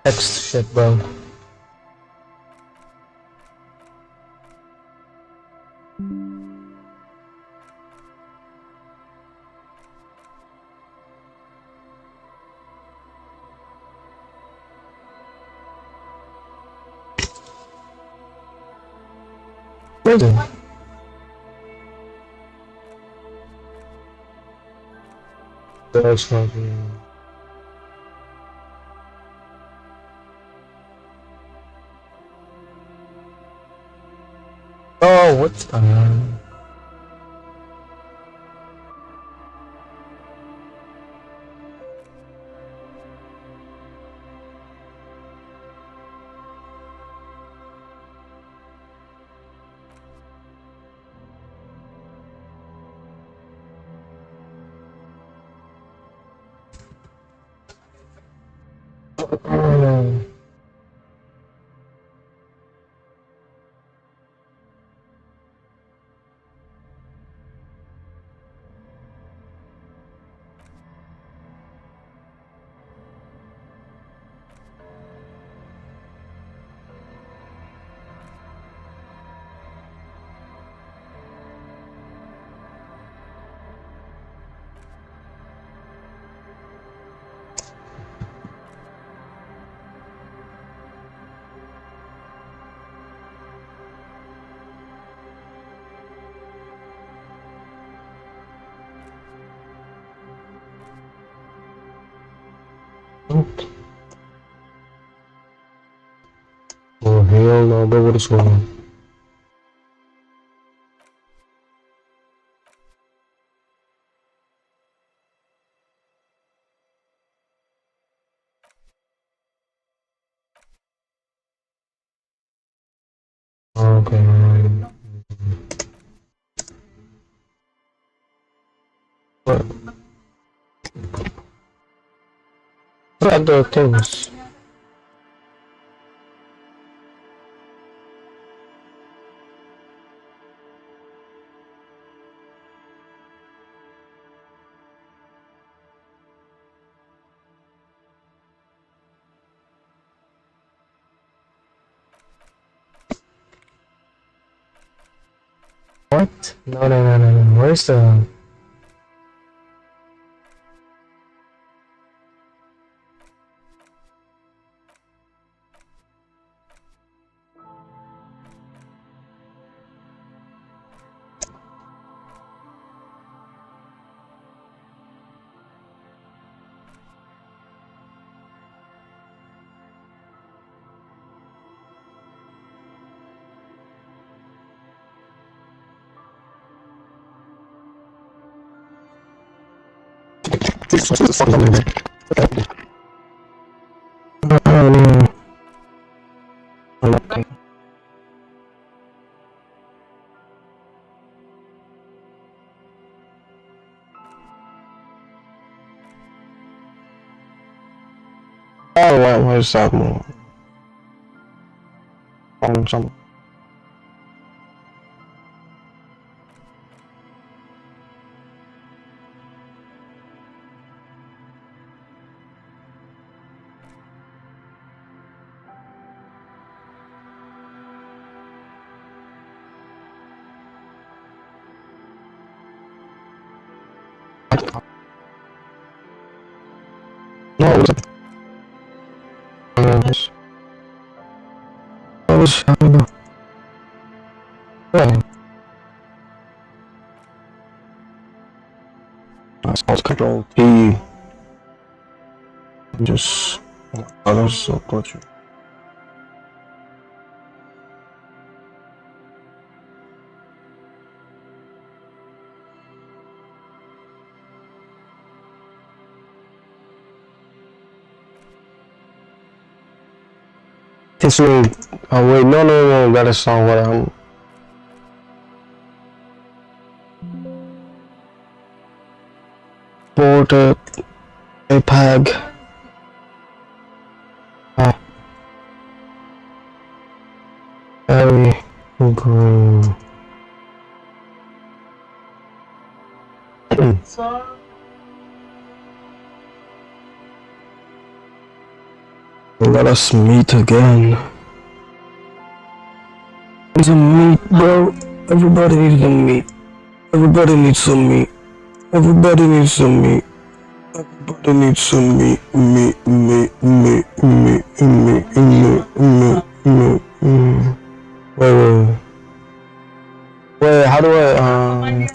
Text shit, bro. Really? That's not me. Oh, what's that? Oh hell no, bro, what is going on? Okay. What? What are the things? What? No. Where's the... What the fuck is on there? Okay. Oh, where's that more? On some. No, it wasn't. I don't know. Yeah. I suppose Control P. Just. Others so close. This way. Oh wait, no. That is not what I'm. Board a peg. Very green. So. Let us meet again. Need some meat, bro. Everybody needs some meat. Everybody needs some meat. Everybody needs some meat. Everybody needs some meat. Meat. Wait, how do I,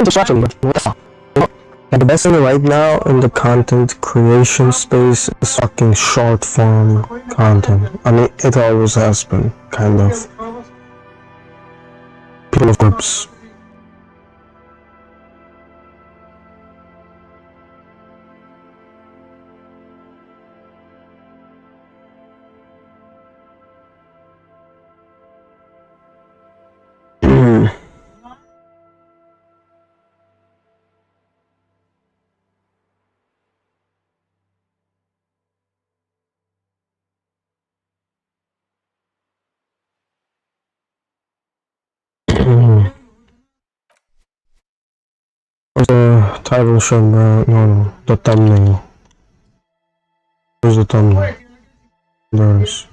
distraction, but what the fuck? And the best thing right now in the content creation space is fucking short form content. I mean, it always has been, kind of. People of groups. Where's the title show? No, the thumbnail. Where's the thumbnail? There's.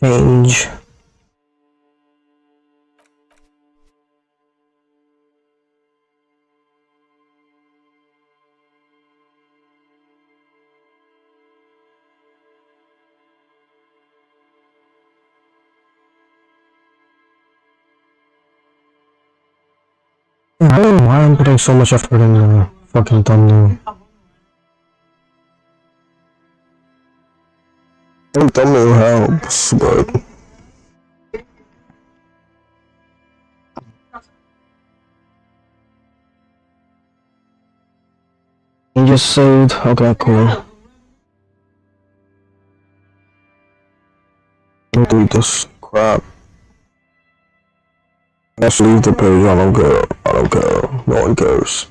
Change. I don't know why I'm putting so much effort in the fucking thumbnail. I think thumbnail helps, but... You just saved? Okay, cool. Don't delete this crap. Let's leave the page, I don't care. I don't care. No one cares.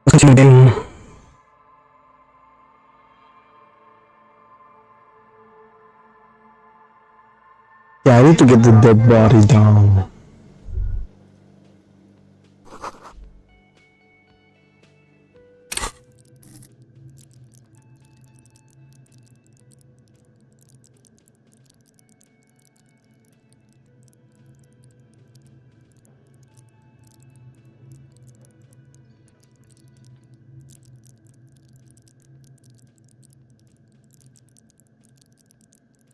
Let's continue gaming. Yeah, I need to get the dead body down.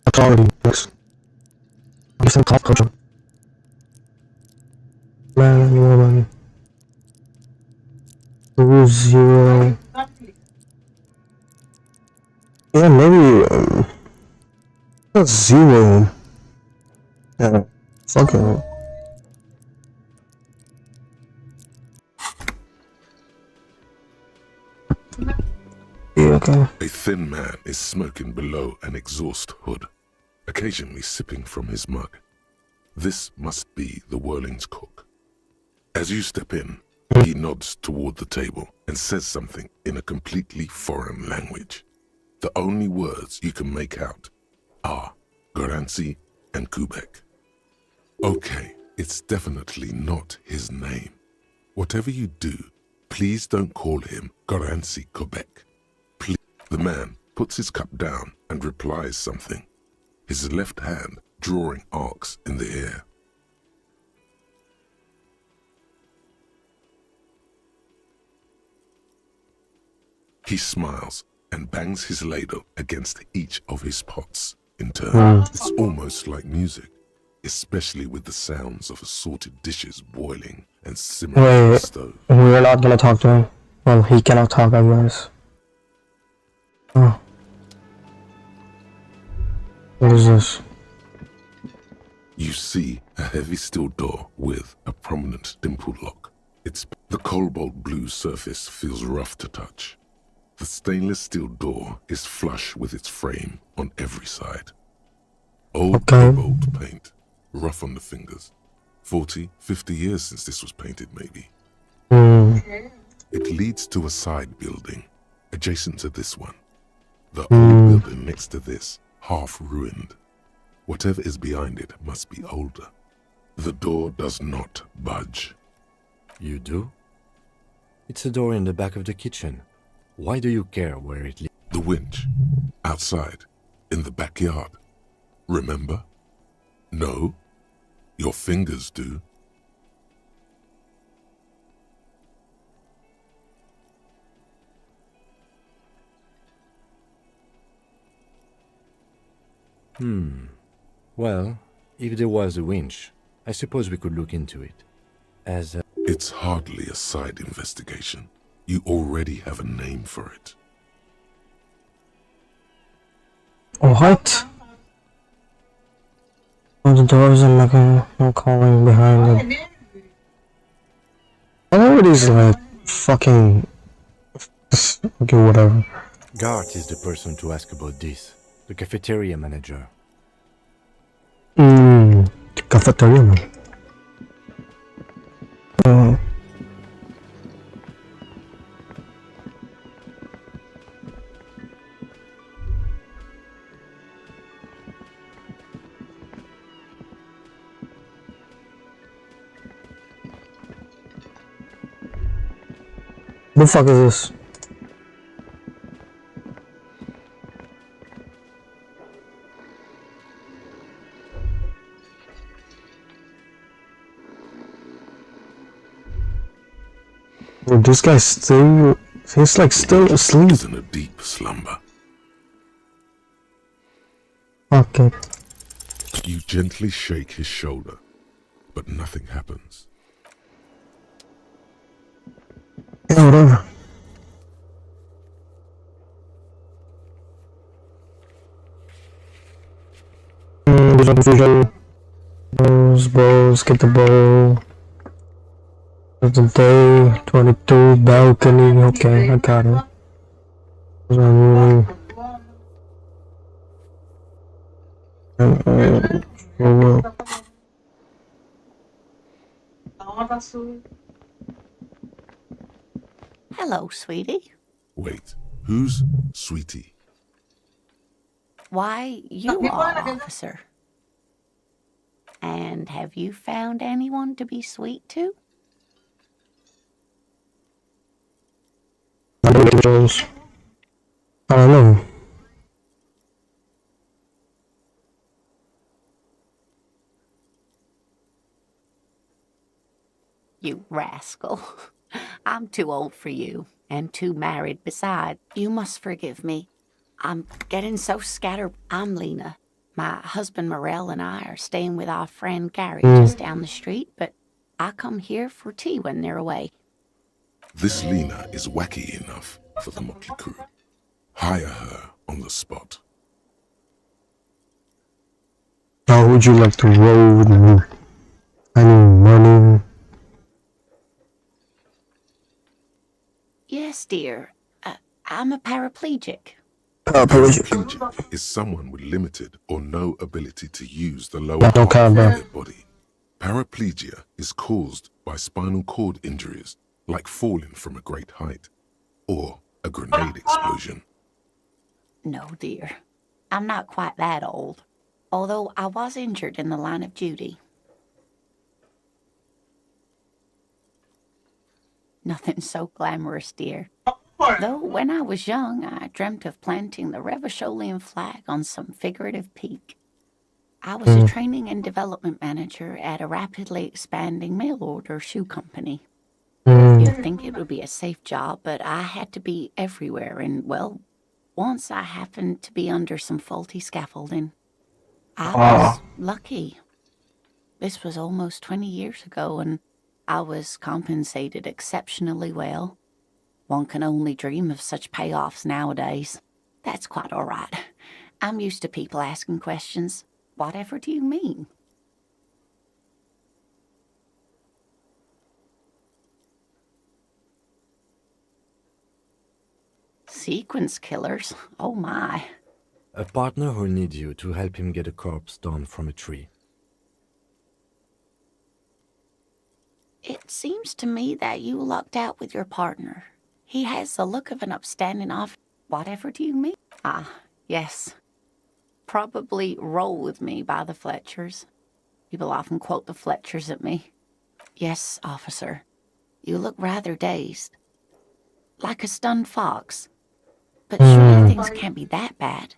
Authority, yes. Understand cloth culture. Man, woman. 2-0. Yeah, maybe, that's 0. Yeah, fuck it. Yeah, okay. A thin man is smoking below an exhaust hood, occasionally sipping from his mug. This must be the Whirling's cook. As you step in, he nods toward the table and says something in a completely foreign language. The only words you can make out are Garancy and Quebec. Okay, it's definitely not his name. Whatever you do, please don't call him Garancy Quebec. Please. The man puts his cup down and replies something, his left hand drawing arcs in the air. He smiles and bangs his ladle against each of his pots in turn. It's almost like music, especially with the sounds of assorted dishes boiling and simmering on the stove. We're not gonna talk to him. Well, he cannot talk, I guess. Oh. What is this? You see a heavy steel door with a prominent dimple lock. The cobalt blue surface feels rough to touch. The stainless steel door is flush with its frame on every side. Old cobalt paint, rough on the fingers. 40, 50 years since this was painted, maybe. It leads to a side building, adjacent to this one. The old building next to this, half ruined. Whatever is behind it must be older. The door does not budge. You do? It's a door in the back of the kitchen. Why do you care where it leads? The winch, outside, in the backyard. Remember? No, your fingers do. Well, if there was a winch, I suppose we could look into it. It's hardly a side investigation. You already have a name for it. What? Oh, the doors are knocking and calling behind it. Everybody's like fucking... Okay, whatever. Gart is the person to ask about this. The cafeteria manager. The cafeteria man. The fuck is this? Dude, this guy's still... He's like still asleep. He's in a deep slumber. Okay. You gently shake his shoulder, but nothing happens. Yeah, whatever. There's no confusion. Bowls, get the bowl. There's the day, 22, balcony, okay, I got it. Hello, sweetie. Wait, who's Sweetie? Why, you are, officer. And have you found anyone to be sweet to? I don't know. You rascal. I'm too old for you, and too married beside. You must forgive me. I'm getting so scattered. I'm Lena. My husband Morel and I are staying with our friend Gary just down the street, but I come here for tea when they're away. This Lena is wacky enough for the motley crew. Hire her on the spot. How would you like to roll with me? I need money. Yes, dear. I'm a paraplegic. Paraplegic is someone with limited or no ability to use the lower half of their body. Paraplegia is caused by spinal cord injuries, like falling from a great height, or a grenade explosion. No, dear. I'm not quite that old, although I was injured in the line of duty. Nothing so glamorous, dear. Though when I was young, I dreamt of planting the Revacholian flag on some figurative peak. I was a training and development manager at a rapidly expanding mail-order shoe company. You'd think it would be a safe job, but I had to be everywhere, and, well, once I happened to be under some faulty scaffolding. I Ah. was lucky. This was almost 20 years ago, and I was compensated exceptionally well. One can only dream of such payoffs nowadays. That's quite all right. I'm used to people asking questions. Whatever do you mean? Sequence killers? Oh my. A partner who'll need you to help him get a corpse down from a tree. It seems to me that you lucked out with your partner. He has the look of an upstanding officer. Whatever do you mean? Ah, yes. Probably Roll With Me by the Fletchers. People often quote the Fletchers at me. Yes, officer. You look rather dazed. Like a stunned fox. But surely things can't be that bad.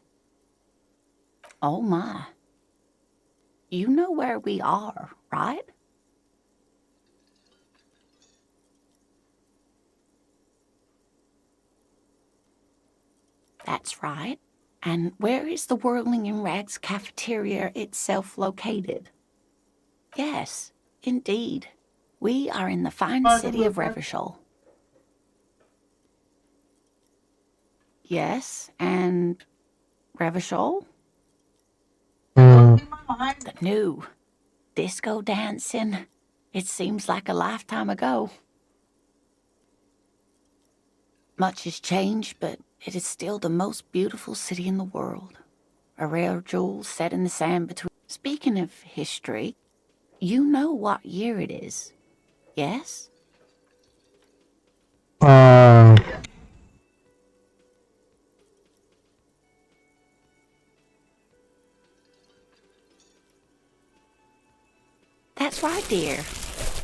Oh my. You know where we are, right? That's right. And where is the Whirling in Rags cafeteria itself located? Yes, indeed. We are in the fine city of Revachol. Yes, and Revachol? The new disco dancing. It seems like a lifetime ago. Much has changed, but it is still the most beautiful city in the world. A rare jewel set in the sand between... Speaking of history, you know what year it is, yes? That's right, dear.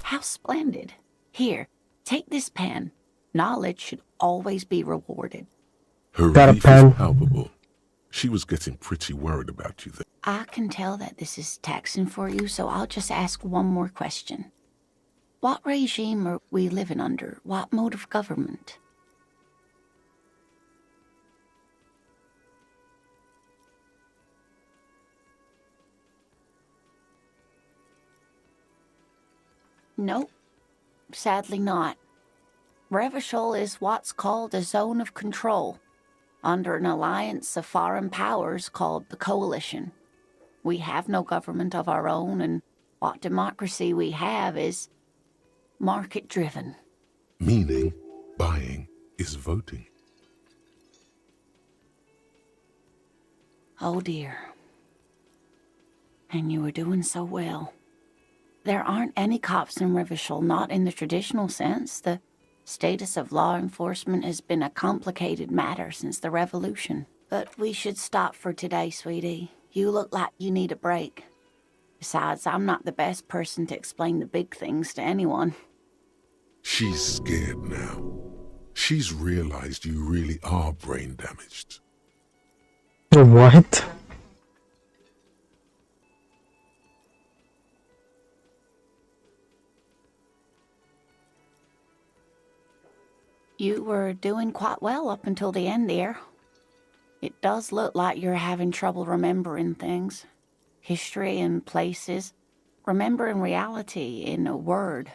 How splendid. Here, take this pen. Knowledge should always be rewarded. Her Got a relief pen? is palpable. She was getting pretty worried about you then. I can tell that this is taxing for you, so I'll just ask one more question. What regime are we living under? What mode of government? Nope, sadly not. Revachol is what's called a zone of control, under an alliance of foreign powers called the Coalition. We have no government of our own, and what democracy we have is market-driven. Meaning, buying is voting. Oh dear. And you were doing so well. There aren't any cops in Revachol, not in the traditional sense. The status of law enforcement has been a complicated matter since the revolution. But we should stop for today, sweetie. You look like you need a break. Besides, I'm not the best person to explain the big things to anyone. She's scared now. She's realized you really are brain damaged. What? You were doing quite well up until the end there. It does look like you're having trouble remembering things. History and places. Remembering reality in a word.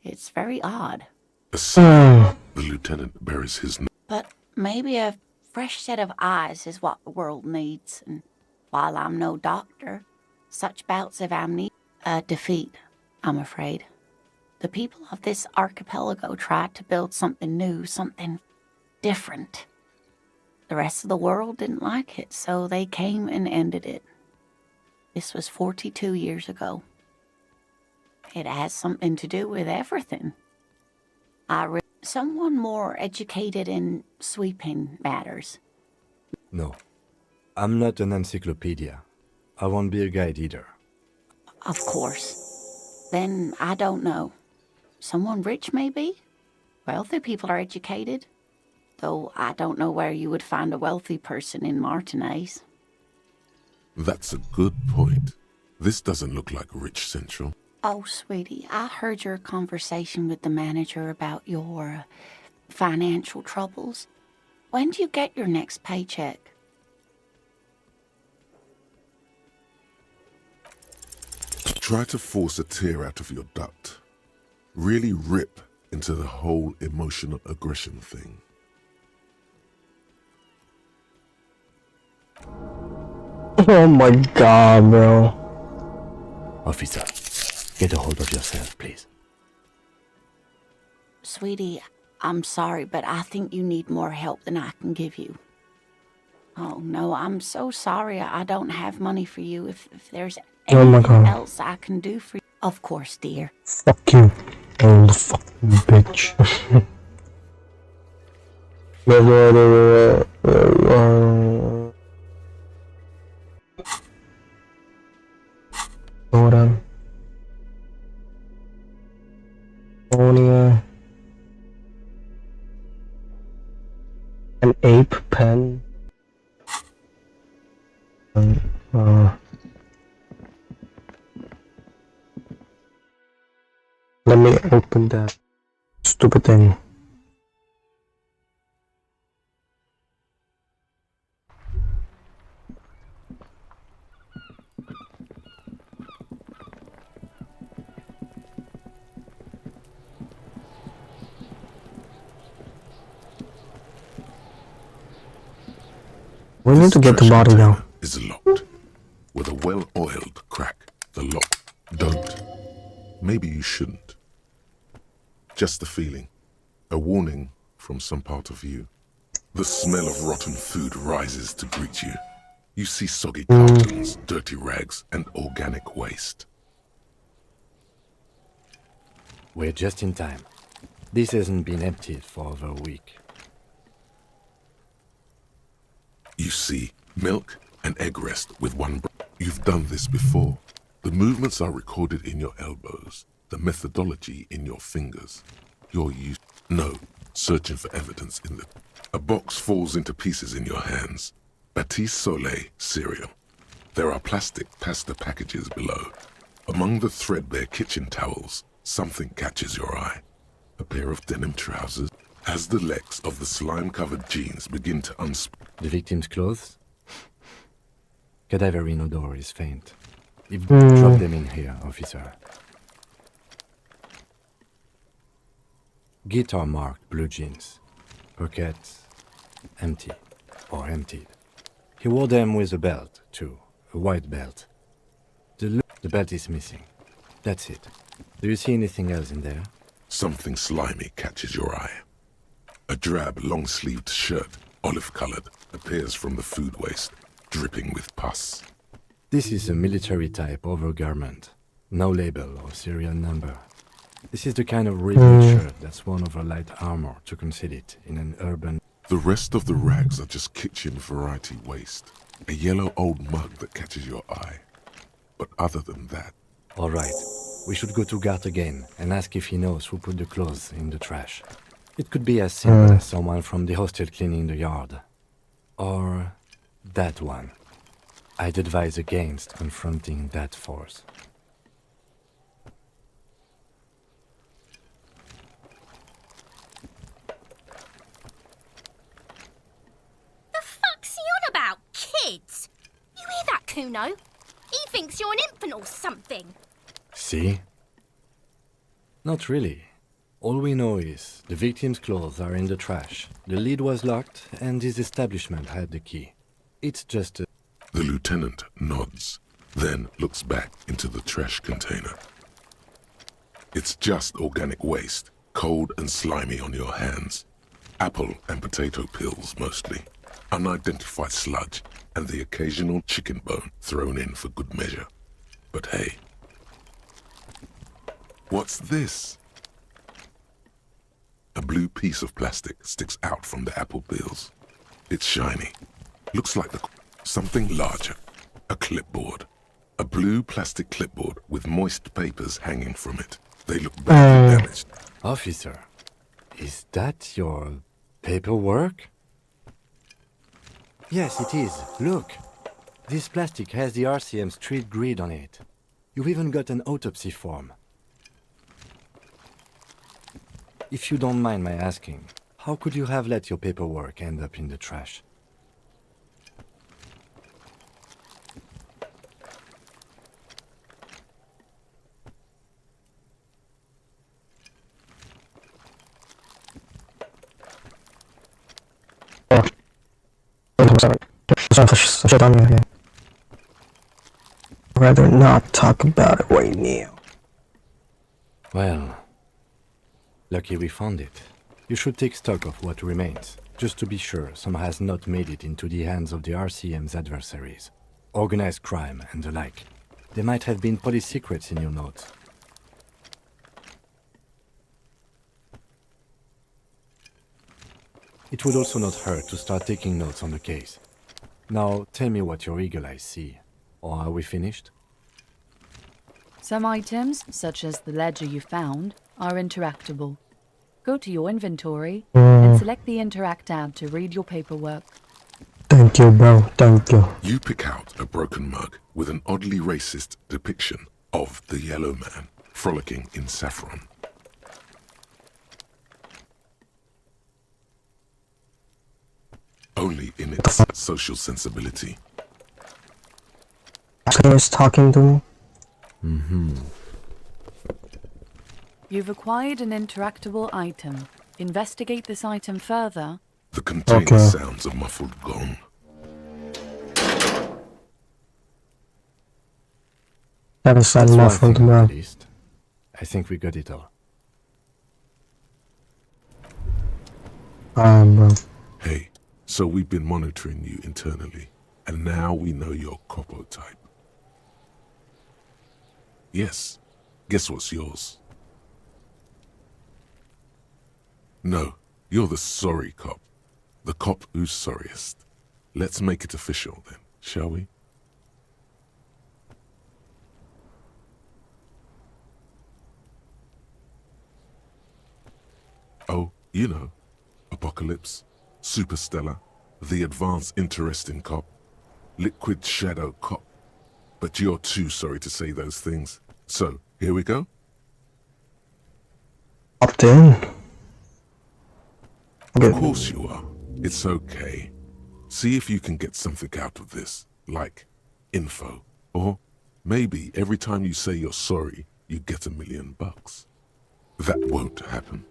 It's very odd. The lieutenant buries his name. But maybe a fresh set of eyes is what the world needs. And while I'm no doctor, such bouts of amnesia, a defeat, I'm afraid. The people of this archipelago tried to build something new, something different. The rest of the world didn't like it, so they came and ended it. This was 42 years ago. It has something to do with everything. Someone more educated in sweeping matters. No, I'm not an encyclopedia. I won't be a guide either. Of course. Then I don't know. Someone rich, maybe? Wealthy people are educated. Though I don't know where you would find a wealthy person in Martinez. That's a good point. This doesn't look like Rich Central. Oh, sweetie, I heard your conversation with the manager about your financial troubles. When do you get your next paycheck? Try to force a tear out of your duct. Really rip into the whole emotional aggression thing. Oh my god, bro. Officer, get a hold of yourself, please. Sweetie, I'm sorry, but I think you need more help than I can give you. Oh, no, I'm so sorry. I don't have money for you. If there's Oh my anything god. else I can do for you. Of course, dear. Fuck you, old fucking bitch. Hold on. An ape pen. Let me open that stupid thing. We need to get the body now. Is locked. With a well-oiled crack, the lock. Don't. Maybe you shouldn't. Just a feeling. A warning from some part of you. The smell of rotten food rises to greet you. You see soggy cartons, dirty rags, and organic waste. We're just in time. This hasn't been emptied for over a week. You see milk and egg rest with one You've done this before. The movements are recorded in your elbows, the methodology in your fingers. You're used. No, searching for evidence in the... A box falls into pieces in your hands. Batiste Soleil cereal. There are plastic pasta packages below. Among the threadbare kitchen towels, something catches your eye. A pair of denim trousers. As the legs of the slime-covered jeans begin to The victim's clothes? Cadaver in odor is faint. Drop them in here, officer. Guitar marked blue jeans. Pockets empty or emptied. He wore them with a belt, too. A white belt. The belt is missing. That's it. Do you see anything else in there? Something slimy catches your eye. A drab, long-sleeved shirt, olive-colored, appears from the food waste, dripping with pus. This is a military-type overgarment. No label or serial number. This is the kind of rebuilt shirt that's worn over light armor to conceal it in an urban... The rest of the rags are just kitchen variety waste. A yellow old mug that catches your eye. But other than that... All right. We should go to Gart again and ask if he knows who put the clothes in the trash. It could be as simple as someone from the hostel cleaning the yard. Or that one. I'd advise against confronting that force. The fuck's he on about, kids? You hear that, Kuno? He thinks you're an infant or something. See? Not really. All we know is the victim's clothes are in the trash. The lid was locked and his establishment had the key. It's just a... The lieutenant nods, then looks back into the trash container. It's just organic waste, cold and slimy on your hands. Apple and potato peels mostly. Unidentified sludge and the occasional chicken bone thrown in for good measure. But hey, what's this? A blue piece of plastic sticks out from the apple peels. It's shiny. Looks like something larger. A clipboard. A blue plastic clipboard with moist papers hanging from it. They look badly damaged. Officer, is that your paperwork? Yes, it is. Look. This plastic has the RCM street grid on it. You've even got an autopsy form. If you don't mind my asking, how could you have let your paperwork end up in the trash? some shit on you here. I'd rather not talk about it right now. Well, lucky we found it. You should take stock of what remains, just to be sure some has not made it into the hands of the RCM's adversaries. Organized crime and the like. There might have been police secrets in your notes. It would also not hurt to start taking notes on the case. Now, tell me what your eagle eyes see. Or are we finished? Some items, such as the ledger you found, are interactable. Go to your inventory and select the Interact tab to read your paperwork. Thank you, bro. Thank you. You pick out a broken mug with an oddly racist depiction of the yellow man frolicking in saffron. Only in its social sensibility. Is talking to me? You've acquired an interactable item. Investigate this item further. The container sounds a muffled gong. That is That's one muffled, thing, bro. at least. I think we got it all. Bro. Hey, so we've been monitoring you internally, and now we know your Copo type. Yes, guess what's yours? No, you're the sorry cop. The cop who's sorriest. Let's make it official then, shall we? Oh, you know, Apocalypse, Superstellar, the advanced interesting cop, liquid shadow cop. But you're too sorry to say those things. So, here we go? Opt in. Of course you are. It's okay. See if you can get something out of this, like info. Or maybe every time you say you're sorry, you get $1 million. That won't happen.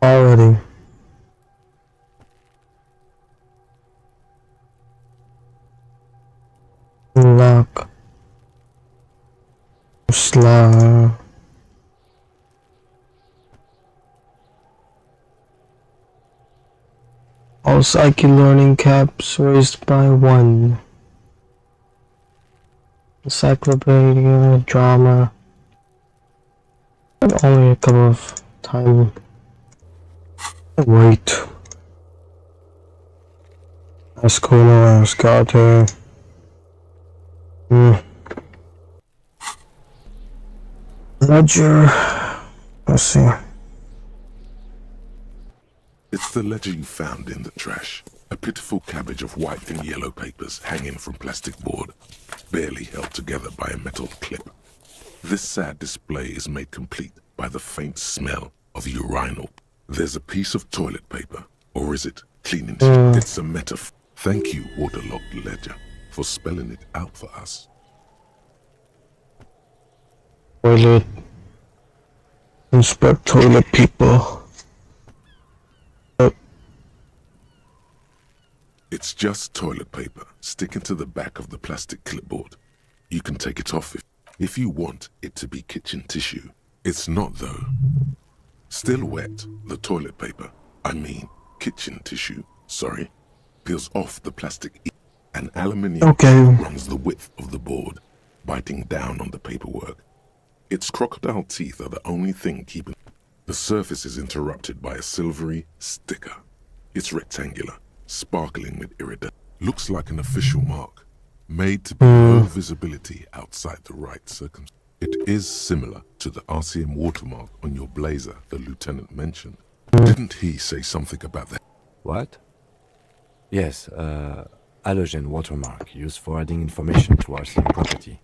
Already. Lock. Slide. All psyche learning caps raised by 1. Encyclopedia, drama. Only a couple of time. Wait. Ascona, Ascarte. Ledger. Let's see. It's the ledger you found in the trash. A pitiful cabbage of white and yellow papers hanging from plastic board, barely held together by a metal clip. This sad display is made complete by the faint smell of urinal. There's a piece of toilet paper, or is it cleaning sheet? It's a metaphor. Thank you, waterlogged ledger, for spelling it out for us. Toilet. Inspect toilet people. It's just toilet paper sticking to the back of the plastic clipboard. You can take it off if you want it to be kitchen tissue. It's not though. Still wet, the toilet paper, I mean kitchen tissue, sorry, peels off the plastic and aluminium runs the width of the board, biting down on the paperwork. Its crocodile teeth are the only thing keeping. The surface is interrupted by a silvery sticker. It's rectangular, sparkling with iridescence. Looks like an official mark, made to be low visibility outside the right circumstances. It is similar to the RCM watermark on your blazer the lieutenant mentioned. Didn't he say something about that? What? Yes, halogen watermark used for adding information to RCM property.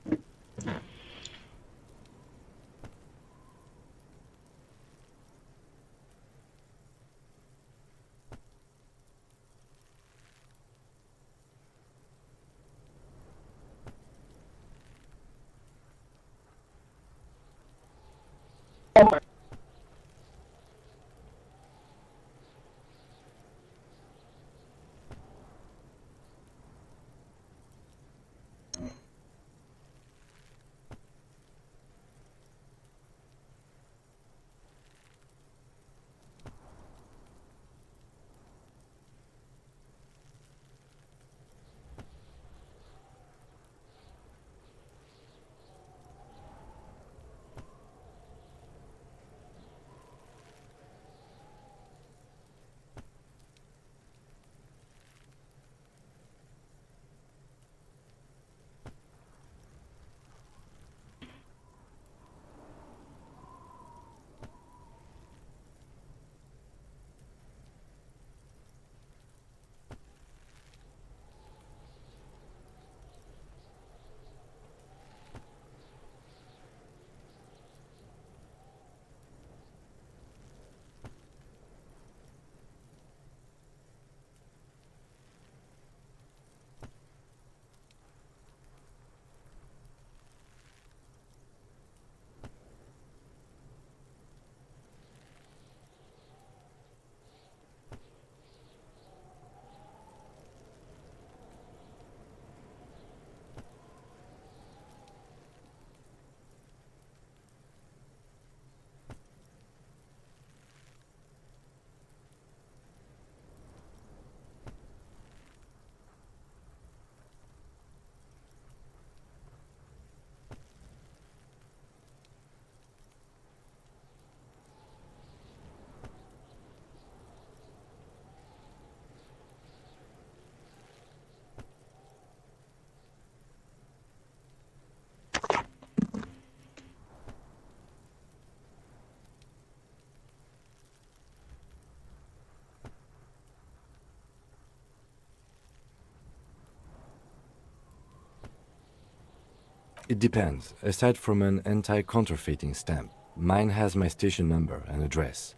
It depends. Aside from an anti-counterfeiting stamp, mine has my station number and address.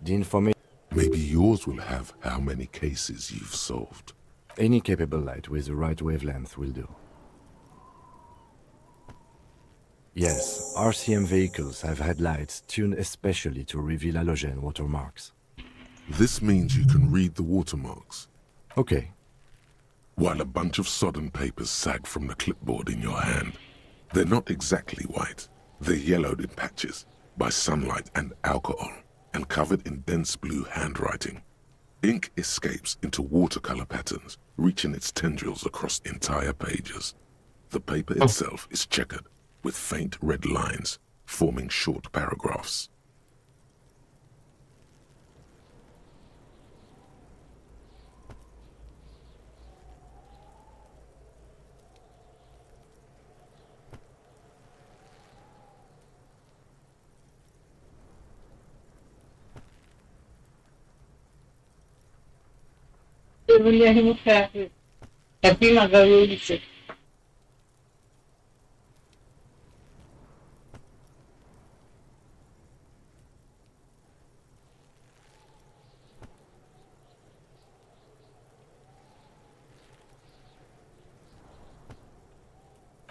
The information... Maybe yours will have how many cases you've solved. Any capable light with the right wavelength will do. Yes, RCM vehicles have headlights tuned especially to reveal halogen watermarks. This means you can read the watermarks, Okay. while a bunch of sodden papers sag from the clipboard in your hand. They're not exactly white. They're yellowed in patches by sunlight and alcohol, and covered in dense blue handwriting. Ink escapes into watercolor patterns, reaching its tendrils across entire pages. The paper itself is checkered, with faint red lines forming short paragraphs.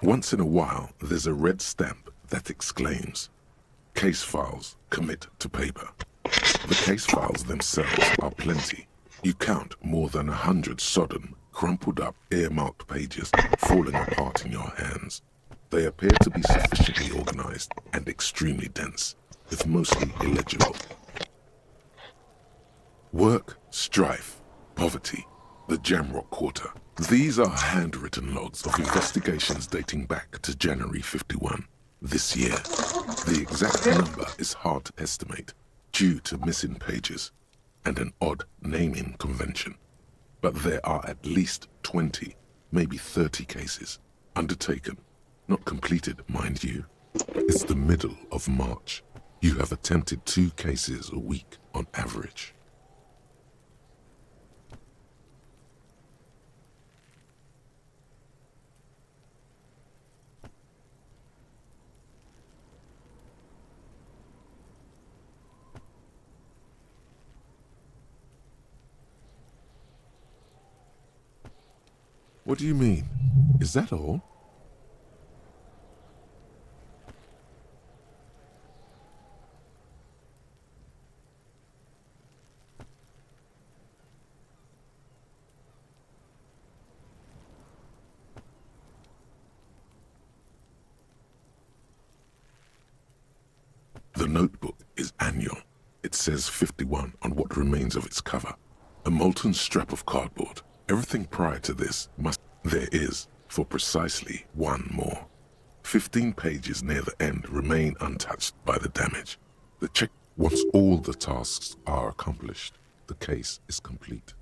Once in a while, there's a red stamp that exclaims, "Case files commit to paper." The case files themselves are plenty. You count more than 100 sodden, crumpled up, earmarked pages falling apart in your hands. They appear to be sufficiently organized and extremely dense, with mostly illegible. Work, strife, poverty, the Jamrock Quarter. These are handwritten logs of investigations dating back to January 51, this year. The exact number is hard to estimate due to missing pages and an odd naming convention. But there are at least 20, maybe 30 cases undertaken, not completed, mind you. It's the middle of March. You have attempted 2 cases a week on average. What do you mean? Is that all? The notebook is annual. It says 51 on what remains of its cover. A molten strap of cardboard. Everything prior to this there is for precisely one more. 15 pages near the end remain untouched by the damage. The check, once all the tasks are accomplished, the case is complete.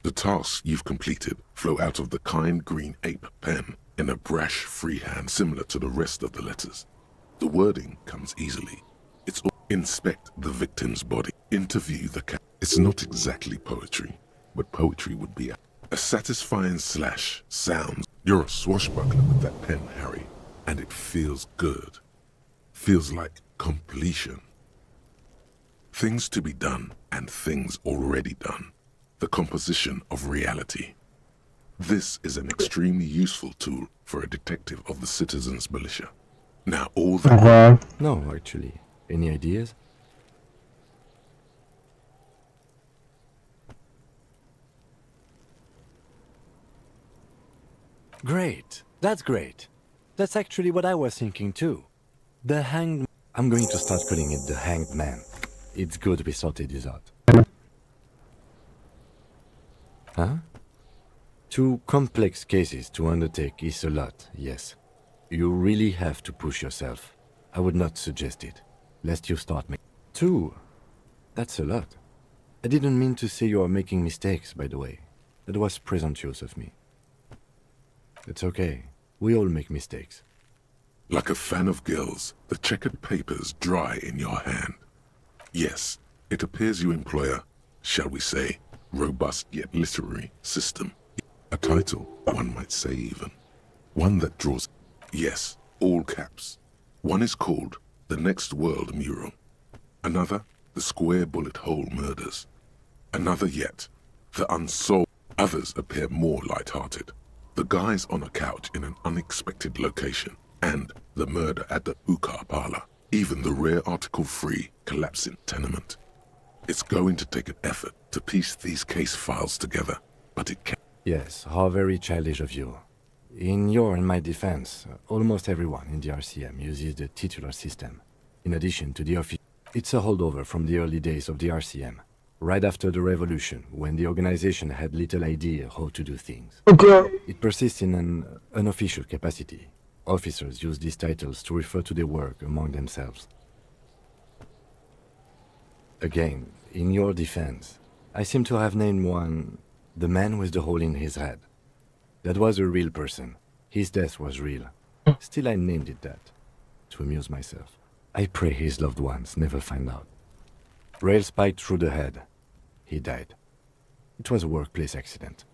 The tasks you've completed flow out of the kind green ape pen in a brash freehand similar to the rest of the letters. The wording comes easily. It's all inspect the victim's body, interview the cat. It's not exactly poetry, but poetry would be a satisfying slash sounds. You're a swashbuckler with that pen, Harry, and it feels good. Feels like completion. Things to be done and things already done. The composition of reality. This is an extremely useful tool for a detective of the citizens' militia. Now all that... No, actually. Any ideas? Great. That's great. That's actually what I was thinking too. The hanged... I'm going to start calling it the hanged man. It's good we sorted this out. Huh? 2 complex cases to undertake is a lot, yes. You really have to push yourself. I would not suggest it, lest you start making... 2? That's a lot. I didn't mean to say you are making mistakes, by the way. That was presumptuous of me. It's okay. We all make mistakes. Like a fan of gills, the checkered papers dry in your hand. Yes, it appears you employ a, shall we say, robust yet literary system. A title, one might say even. One that draws, yes, all caps. One is called The Next World Mural. Another, The Square Bullet Hole Murders. Another yet, The Unsolved. Others appear more light-hearted. The Guys on a Couch in an Unexpected Location, and The Murder at the Hookah Parlor. Even the rare article-free Collapsing Tenement. It's going to take an effort to piece these case files together, but it can. Yes, how very childish of you. In your and my defense, almost everyone in the RCM uses the titular system. In addition to the office, it's a holdover from the early days of the RCM, right after the revolution, when the organization had little idea how to do things. Okay. It persists in an unofficial capacity. Officers use these titles to refer to their work among themselves. Again, in your defense, I seem to have named one the man with the hole in his head. That was a real person. His death was real. Still, I named it that, to amuse myself. I pray his loved ones never find out. Rail spiked through the head. He died. It was a workplace accident.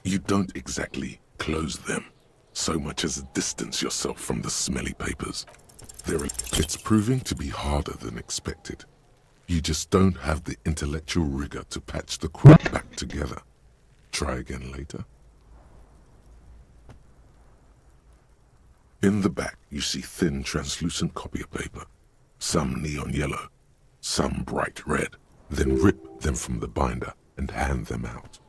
You don't exactly close them, so much as distance yourself from the smelly papers. It's proving to be harder than expected. You just don't have the intellectual rigor to patch the crap back together. Try again later. In the back, you see thin, translucent copy paper. Some neon yellow, some bright red. Then rip them from the binder and hand them out.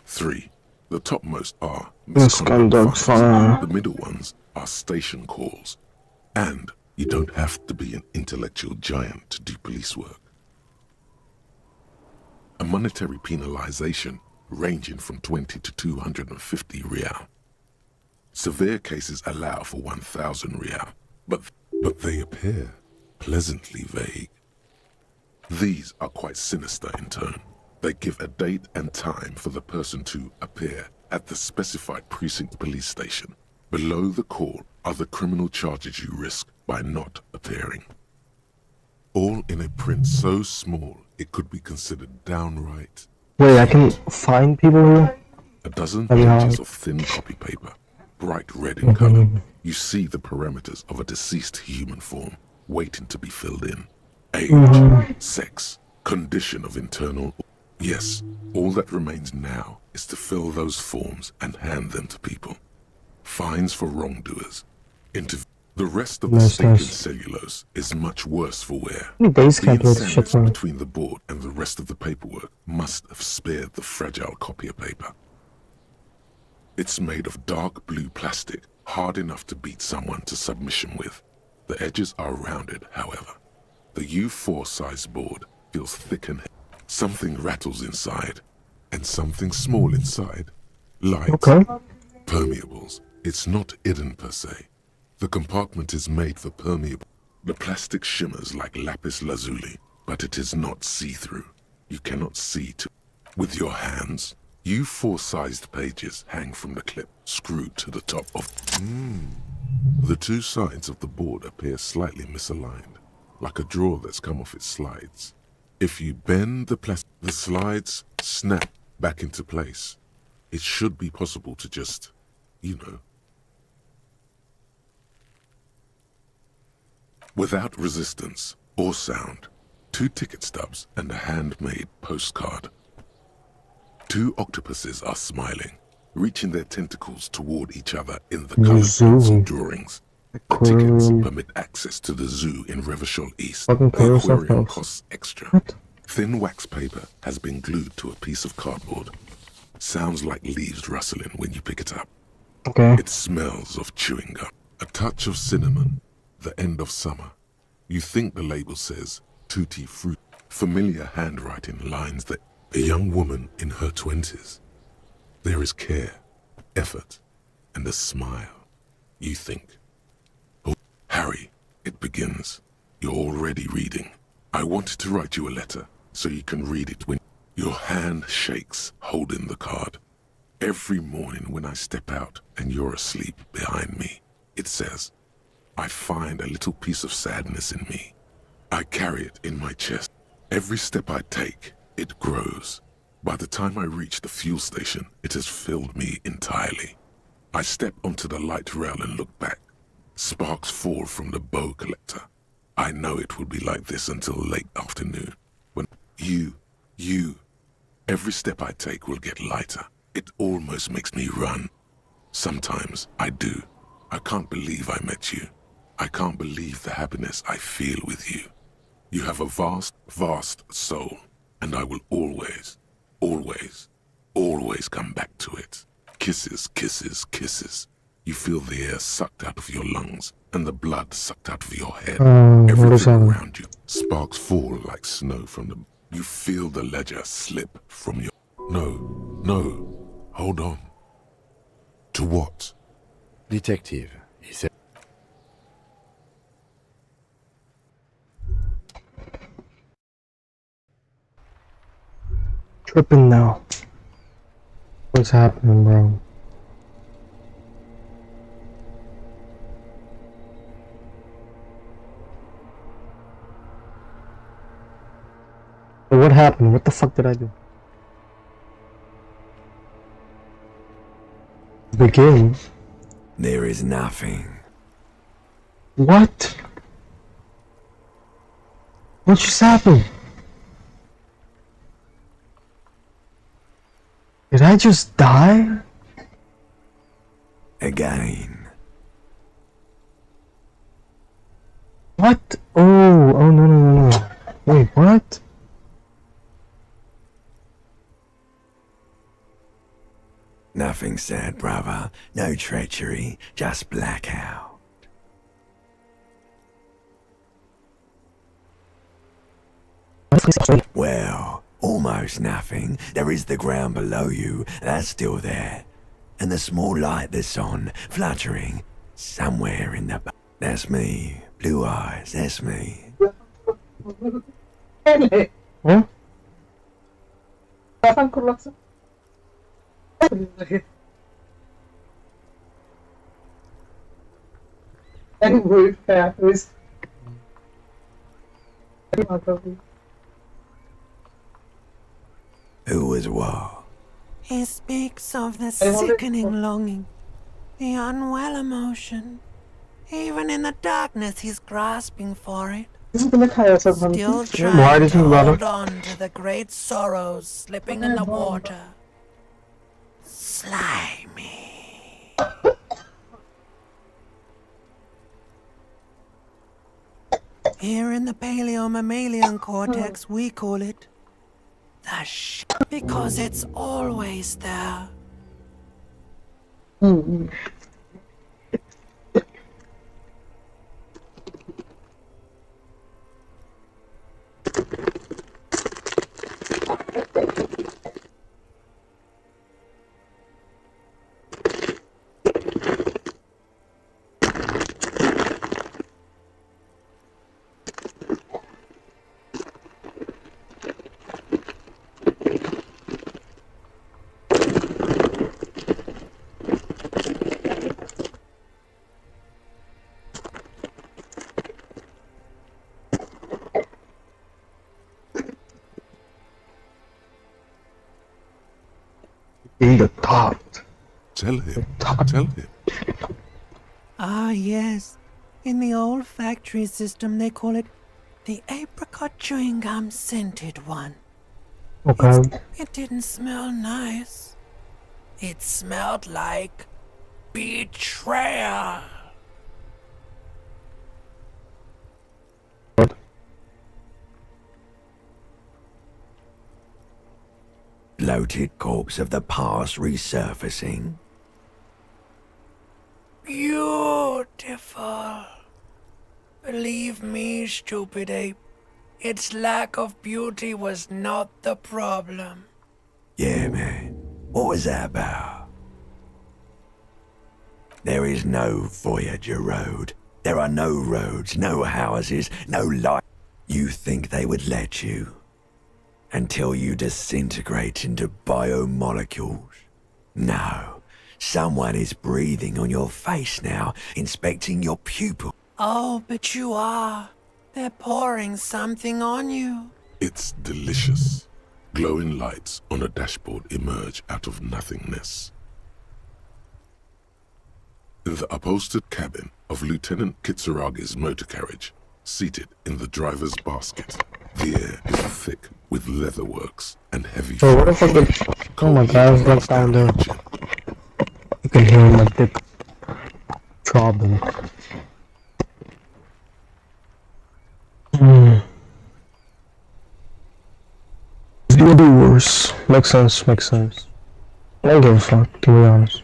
3. The topmost are Misconduct file. The middle ones are station calls. And you don't have to be an intellectual giant to do police work. A monetary penalization ranging from 20 to 250 real. Severe cases allow for 1,000 real, but they appear pleasantly vague. These are quite sinister in tone. They give a date and time for the person to appear at the specified precinct police station. Below the call are the criminal charges you risk by not appearing. All in a print so small it could be considered downright. Wait, I can find people here? A dozen Yeah. pages of thin copy paper, bright red in color. You see the parameters of a deceased human form waiting to be filled in. Age, sex, condition of internal. Yes, all that remains now is to fill those forms and hand them to people. Fines for wrongdoers. The rest of the Nice, stinking nice. cellulose is much worse for wear. Days The can't do this shit incentives for me. between the board and the rest of the paperwork must have spared the fragile copier paper. It's made of dark blue plastic, hard enough to beat someone to submission with. The edges are rounded, however. The U4 size board feels thick and heavy. Something rattles inside, and something small inside. Lights, Okay. permeables. It's not hidden per se. The compartment is made for permeable. The plastic shimmers like lapis lazuli, but it is not see-through. You cannot see to. With your hands, U4-sized pages hang from the clip, screwed to the top of. The two sides of the board appear slightly misaligned, like a drawer that's come off its slides. If you bend the slides snap back into place. It should be possible to just, without resistance or sound. 2 ticket stubs and a handmade postcard. 2 octopuses are smiling, reaching their tentacles toward each other in the colored zoo. pencil drawings. The tickets permit access to the zoo in Revachol East. Fucking The close up aquarium house. costs extra. What? Thin wax paper has been glued to a piece of cardboard. Sounds like leaves rustling when you pick it up. Okay. It smells of chewing gum. A touch of cinnamon. The end of summer. You think the label says tutti frutti. Familiar handwriting lines that a young woman in her 20s. There is care, effort, and a smile. You think. Oh, Harry, it begins. You're already reading. I wanted to write you a letter so you can read it when your hand shakes holding the card. Every morning when I step out and you're asleep behind me, it says, I find a little piece of sadness in me. I carry it in my chest. Every step I take, it grows. By the time I reach the fuel station, it has filled me entirely. I step onto the light rail and look back. Sparks fall from the bow collector. I know it will be like this until late afternoon. When every step I take will get lighter. It almost makes me run. Sometimes I do. I can't believe I met you. I can't believe the happiness I feel with you. You have a vast, vast soul, and I will always, always, always come back to it. Kisses, kisses, kisses. You feel the air sucked out of your lungs and the blood sucked out of your head. Everything around you. Sparks fall like snow from the... You feel the ledger slip from your... No, hold on. To what? Detective, he said. Tripping now. What's happening, bro? What happened? What the fuck did I do? Begin? There is nothing. What? What just happened? Did I just die? Again. What? Oh, no. Wait, what? Nothing sad, brother. No treachery, just blackout. Well, almost nothing. There is the ground below you, that's still there. And the small light that's on, fluttering, somewhere in the... That's me. Blue eyes, that's me. Huh? Who was what? He speaks of the sickening longing, the unwell emotion. Even in the darkness he's grasping for it. Still trying to hold on to the great sorrows slipping in the water. Slimy. Here in the paleo-mammalian cortex we call it the because it's always there. In the top. Tell him. Ah, yes. In the olfactory system, they call it the apricot chewing gum scented one. Okay. It didn't smell nice. It smelled like betrayal. Bloated corpse of the past resurfacing. Beautiful. Believe me, stupid ape, its lack of beauty was not the problem. Yeah, man. What was that about? There is no Voyager Road. There are no roads, no houses, no light. You think they would let you? Until you disintegrate into biomolecules? No. Someone is breathing on your face now, inspecting your pupil. Oh, but you are. They're pouring something on you. It's delicious. Glowing lights on a dashboard emerge out of nothingness. In the upholstered cabin of Lieutenant Kitsuragi's motor carriage, seated in the driver's basket, the air is thick with leatherworks and heavy. So what if I could... Oh my god, it's like down there. You can hear my dick throbbing. It's gonna be worse. Makes sense, makes sense. I don't give a fuck, to be honest.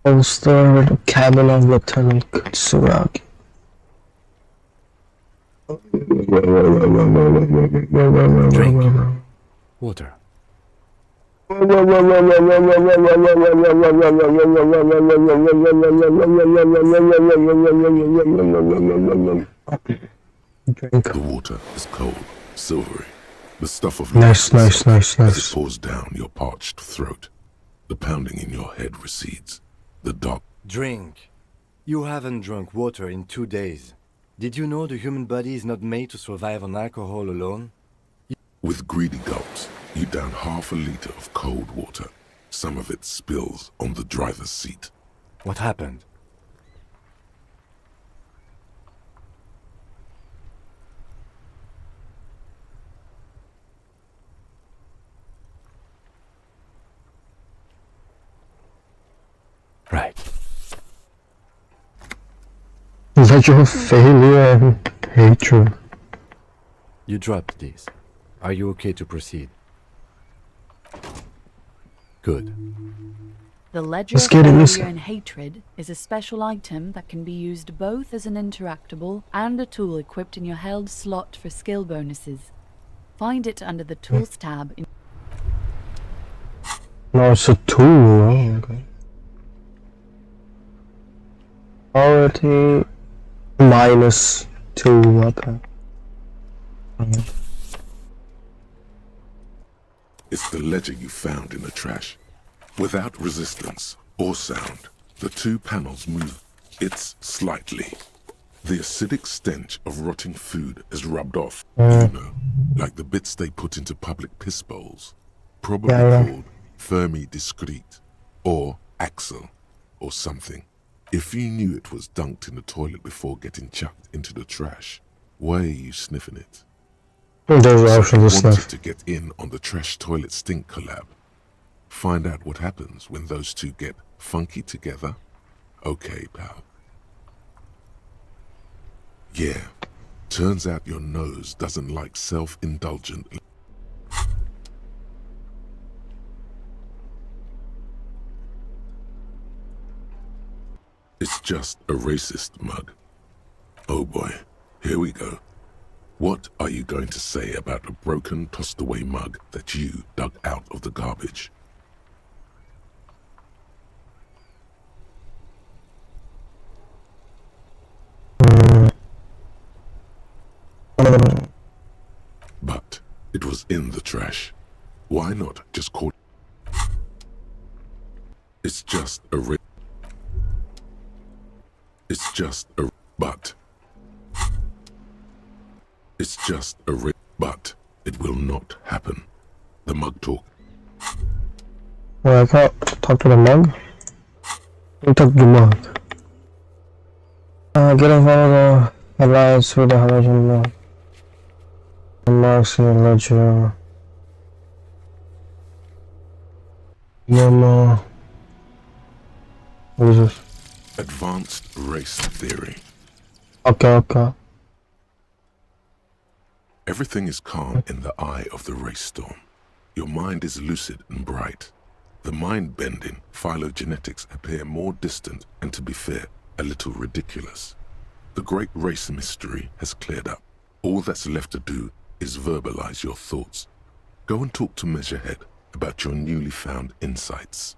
Holster, the cabin of Lieutenant Kutsuragi. Drink. Water. Drink. The water is cold, silvery. The stuff of Nice, life nice. as it pours down your parched throat. The pounding in your head recedes. The dark. Drink. You haven't drunk water in 2 days. Did you know the human body is not made to survive on alcohol alone? With greedy gulps, you down half a liter of cold water. Some of it spills on the driver's seat. What happened? Right. Is that your failure and hatred? You dropped these. Are you okay to proceed? Good. The Ledger Let's of get in this. Failure and Hatred is a special item that can be used both as an interactable and a tool equipped in your held slot for skill bonuses. Find it under the Tools tab in... No, it's a tool. Oh, okay. Priority -2. Okay. It's the ledger you found in the trash. Without resistance or sound, the two panels move. It's slightly. The acidic stench of rotting food is rubbed off. You know, like the bits they put into public piss bowls. Probably called Fermi Discrete or Axel or something. If you knew it was dunked in the toilet before getting chucked into the trash, why are you sniffing it? There's So options you to wanted sniff. to get in on the trash toilet stink collab. Find out what happens when those two get funky together? Okay, pal. Yeah, turns out your nose doesn't like self-indulgent. It's just a racist mug. Oh boy, here we go. What are you going to say about a broken, tossed-away mug that you dug out of the garbage? But it was in the trash. Why not just call it? It's just a It's just a but. It's just a but it will not happen. The mug talk. Well, I can't talk to the mug. Let me talk to the mug. Get in front of the headlights with the halogen mug. The marks in the ledger. Memo. What is this? Advanced race theory. Okay. Everything is calm in the eye of the race storm. Your mind is lucid and bright. The mind-bending phylogenetics appear more distant and, to be fair, a little ridiculous. The great race mystery has cleared up. All that's left to do is verbalize your thoughts. Go and talk to Measurehead about your newly found insights.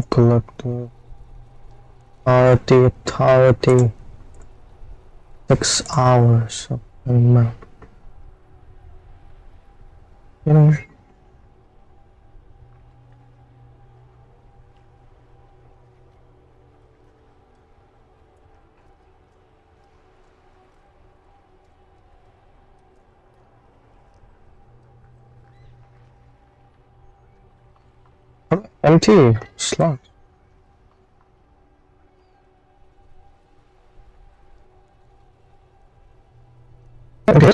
Collector. Authority. 6 hours of the map. You know. Empty slot. Okay.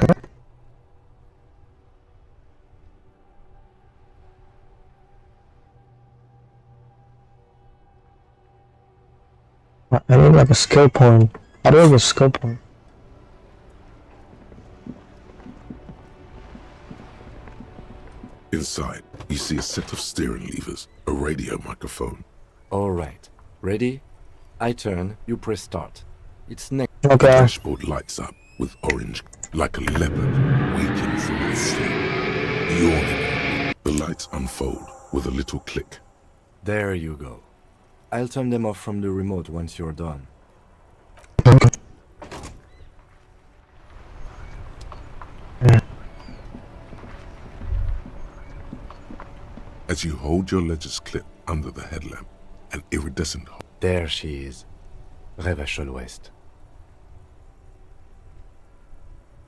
I need like a skill point. How do I have a skill point? Inside, you see a set of steering levers, a radio microphone. All right. Ready? I turn, you press start. It's next. The Okay. dashboard lights up with orange, like a leopard waking from its sleep. Yawning, the lights unfold with a little click. There you go. I'll turn them off from the remote once you're done. As you hold your ledger's clip under the headlamp, an iridescent There she is. Revachol West.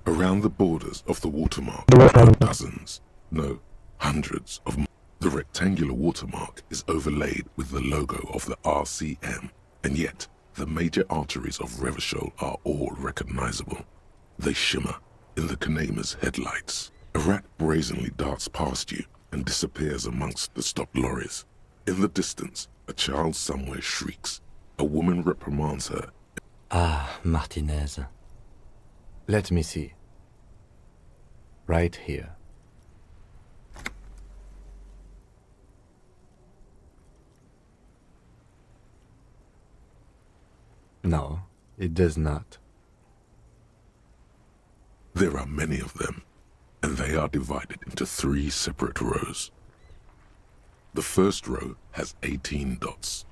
around the borders of the watermark are dozens, no, hundreds of. The rectangular watermark is overlaid with the logo of the RCM, and yet the major arteries of Revachol are all recognizable. They shimmer in the Kanema's headlights. A rat brazenly darts past you and disappears amongst the stopped lorries. In the distance, a child somewhere shrieks. A woman reprimands her. Ah, Martinez. Let me see. Right here. No, it does not. There are many of them, and they are divided into 3 separate rows. The first row has 18 dots.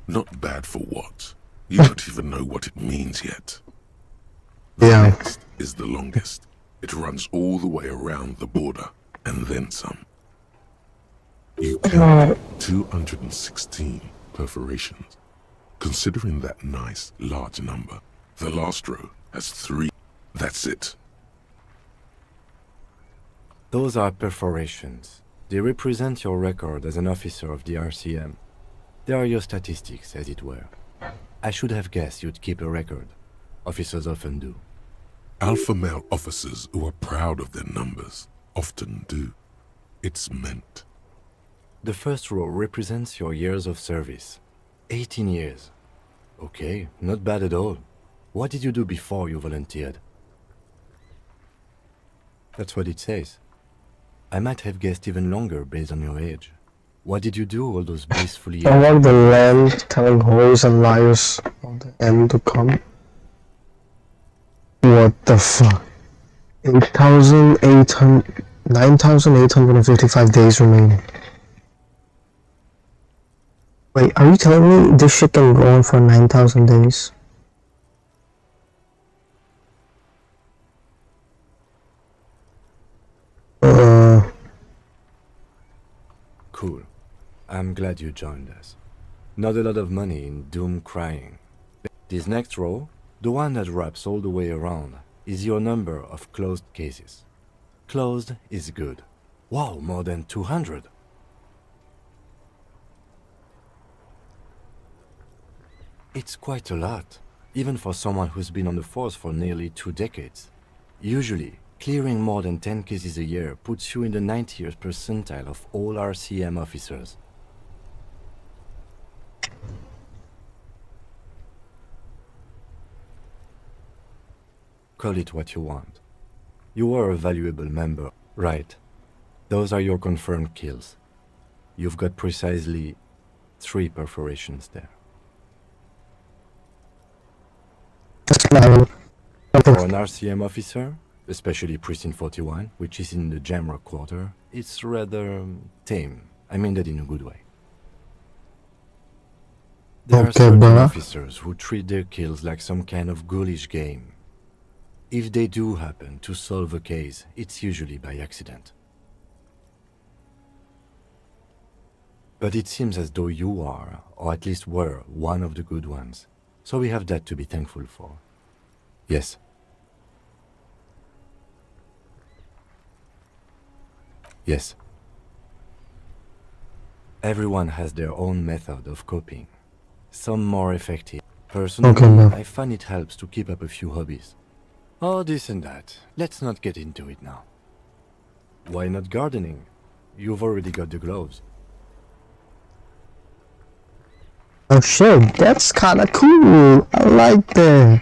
Not bad for what? You don't even know what it means yet. The Yeah. next is the longest. It runs all the way around the border, and then some. You count 216 perforations. Considering that nice, large number, the last row has 3. That's it. Those are perforations. They represent your record as an officer of the RCM. They are your statistics, as it were. I should have guessed you'd keep a record. Officers often do. Alpha male officers who are proud of their numbers often do. It's meant. The first row represents your years of service. 18 years. Okay, not bad at all. What did you do before you volunteered? That's what it says. I might have guessed even longer based on your age. What did you do all those blissfully... I want the land telling whores and liars on the end to come. What the fuck? 9,855 days remaining. Wait, are you telling me this shit can go on for 9,000 days? Cool. I'm glad you joined us. Not a lot of money in doom crying. This next row, the one that wraps all the way around, is your number of closed cases. Closed is good. Wow, more than 200. It's quite a lot, even for someone who's been on the force for nearly 2 decades. Usually, clearing more than 10 cases a year puts you in the 90th percentile of all RCM officers. Call it what you want. You are a valuable member, right? Those are your confirmed kills. You've got precisely 3 perforations there. For an RCM officer, especially Precinct 41, which is in the Jamrock quarter, it's rather tame. I mean that in a good way. There are certain officers who treat their kills like some kind of ghoulish game. If they do happen to solve a case, it's usually by accident. But it seems as though you are, or at least were, one of the good ones. So we have that to be thankful for. Yes. Yes. Everyone has their own method of coping. Some more effective. Personally, Okay, man. I find it helps to keep up a few hobbies. Oh, this and that. Let's not get into it now. Why not gardening? You've already got the gloves. Oh shit, that's kinda cool. I like that.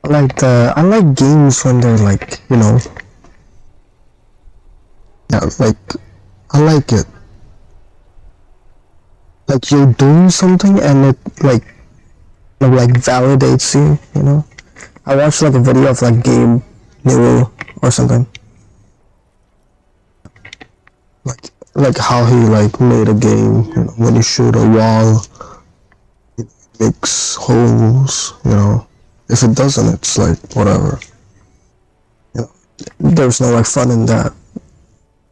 I like games when they're like, you know. Yeah, like, I like it. Like you're doing something and it like validates you, you know. I watched like a video of like Gabe Newell or something. Like how he like made a game, you know, when you shoot a wall, it makes holes, you know. If it doesn't, it's like whatever. You know, there's no like fun in that.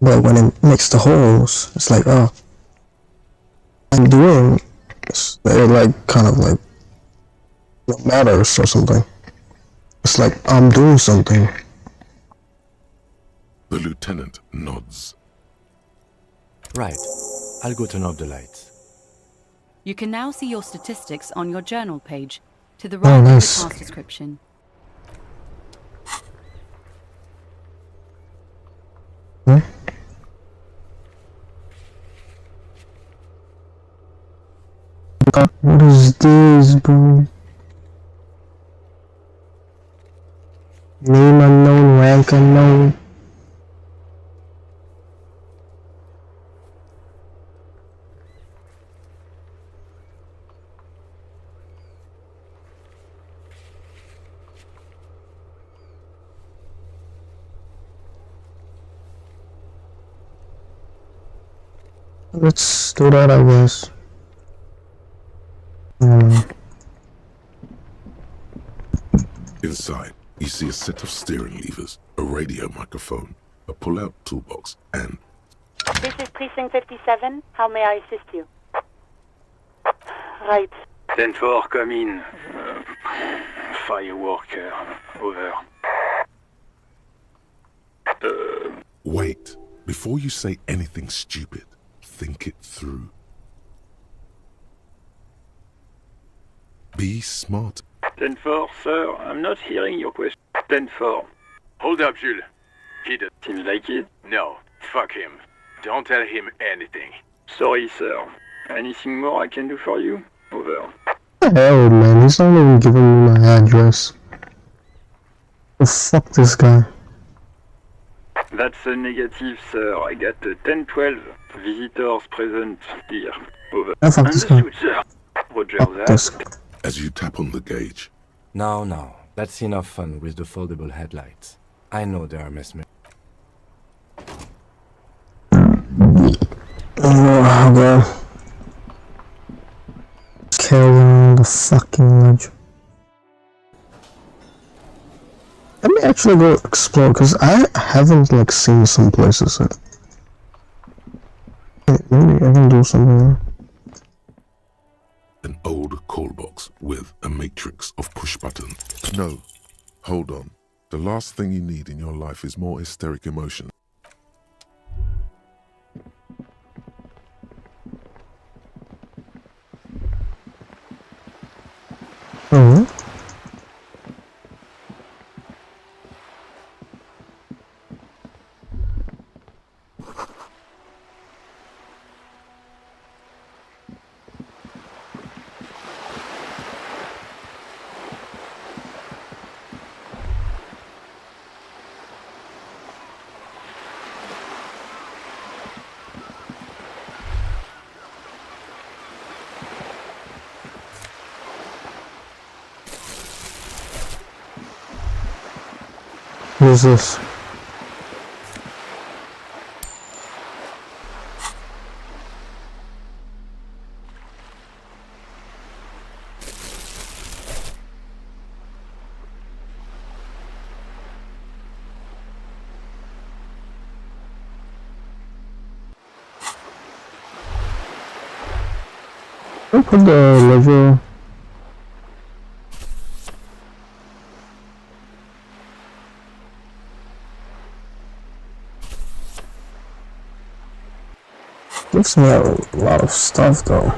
But when it makes the holes, it's like, oh, I'm doing this. It like kind of like matters or something. It's like I'm doing something. The lieutenant nods. Right. I'll go turn off the lights. You can now see your statistics on your journal page, to the right nice. of the task description. Hmm? What is this, bro? Name unknown, rank unknown. Let's do that, I guess. Inside, you see a set of steering levers, a radio microphone, a pull-out toolbox, and This is Precinct 57. How may I assist you? Right. 10-4, come in. Fireworker, over. wait. Before you say anything stupid, think it through. Be smart. 10-4, sir, I'm not hearing your question. 10-4. Hold up, Jules. He does. Seems like it. No, fuck him. Don't tell him anything. Sorry, sir. Anything more I can do for you? Over. Hell, man, he's not even giving me my address. Oh, fuck this guy. That's a negative, sir. I got 10-12 visitors present here. Over. Oh, fuck this guy. Understood, sir. Roger Fuck this that. guy. As you tap on the gauge, Now, that's enough fun with the foldable headlights. I know they are mesmerizing. Oh, bro. Killing the fucking ledge. Let me actually go explore, because I haven't, like, seen some places yet. Maybe I can do something there. an old call box with a matrix of push buttons. No, hold on. The last thing you need in your life is more hysteric emotion. Mm-hmm. What is this? I put the lever. gives me a lot of stuff though.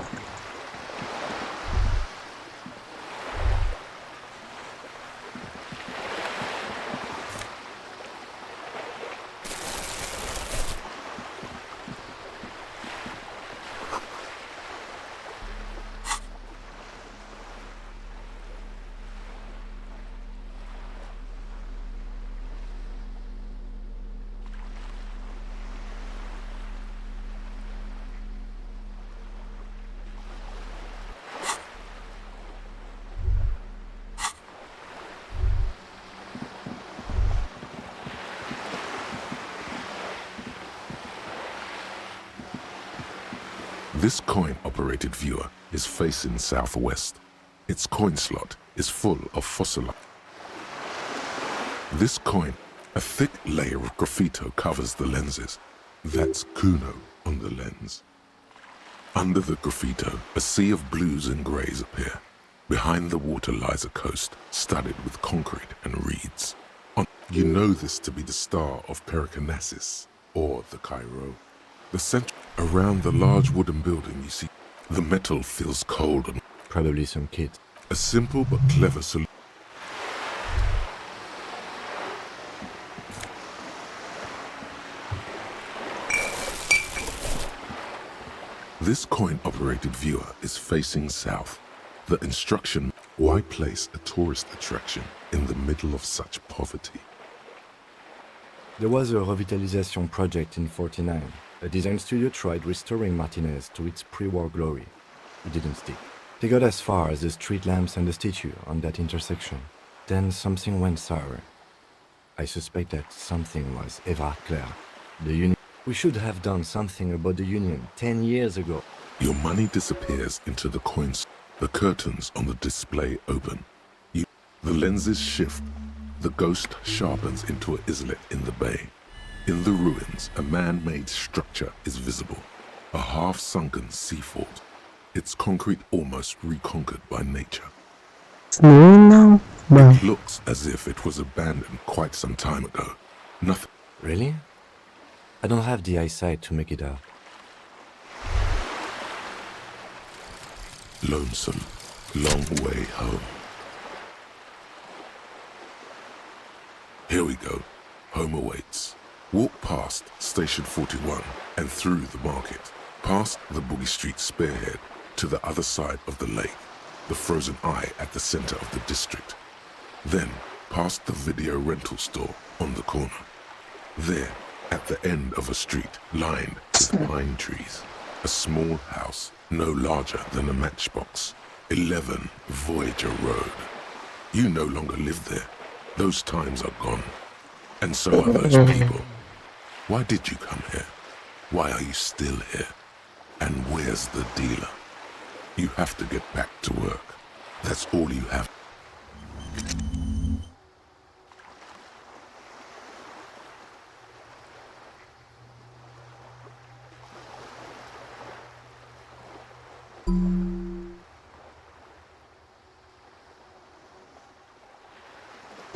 This coin-operated viewer is facing southwest. Its coin slot is full of fossil. This coin, a thick layer of graffito covers the lenses. That's Kuno on the lens. Under the graffito, a sea of blues and greys appear. Behind the water lies a coast, studded with concrete and reeds. You know this to be the star of Pericarnassus, or the Cairo. The center, around the large wooden building you see, the metal feels cold and Probably some kid. a simple but clever solution. This coin-operated viewer is facing south. The instruction, why place a tourist attraction in the middle of such poverty? There was a revitalization project in 49. A design studio tried restoring Martinez to its pre-war glory. It didn't stick. They got as far as the street lamps and the statue on that intersection. Then something went sour. I suspect that something was Everard Clare. The union. We should have done something about the union 10 years ago. Your money disappears into the coins. The curtains on the display open. The lenses shift. The ghost sharpens into an islet in the bay. In the ruins, a man-made structure is visible. A half-sunken sea fort. Its concrete almost reconquered by nature. It's noon now? Bro. It looks as if it was abandoned quite some time ago. Nothing. Really? I don't have the eyesight to make it out. Lonesome. Long way home. Here we go. Home awaits. Walk past Station 41 and through the market, past the Boogie Street spearhead to the other side of the lake, the frozen eye at the center of the district. Then past the video rental store on the corner. There, at the end of a street lined with pine trees, a small house no larger than a matchbox. 11 Voyager Road. You no longer live there. Those times are gone. And so are those people. Why did you come here? Why are you still here? And where's the dealer? You have to get back to work. That's all you have.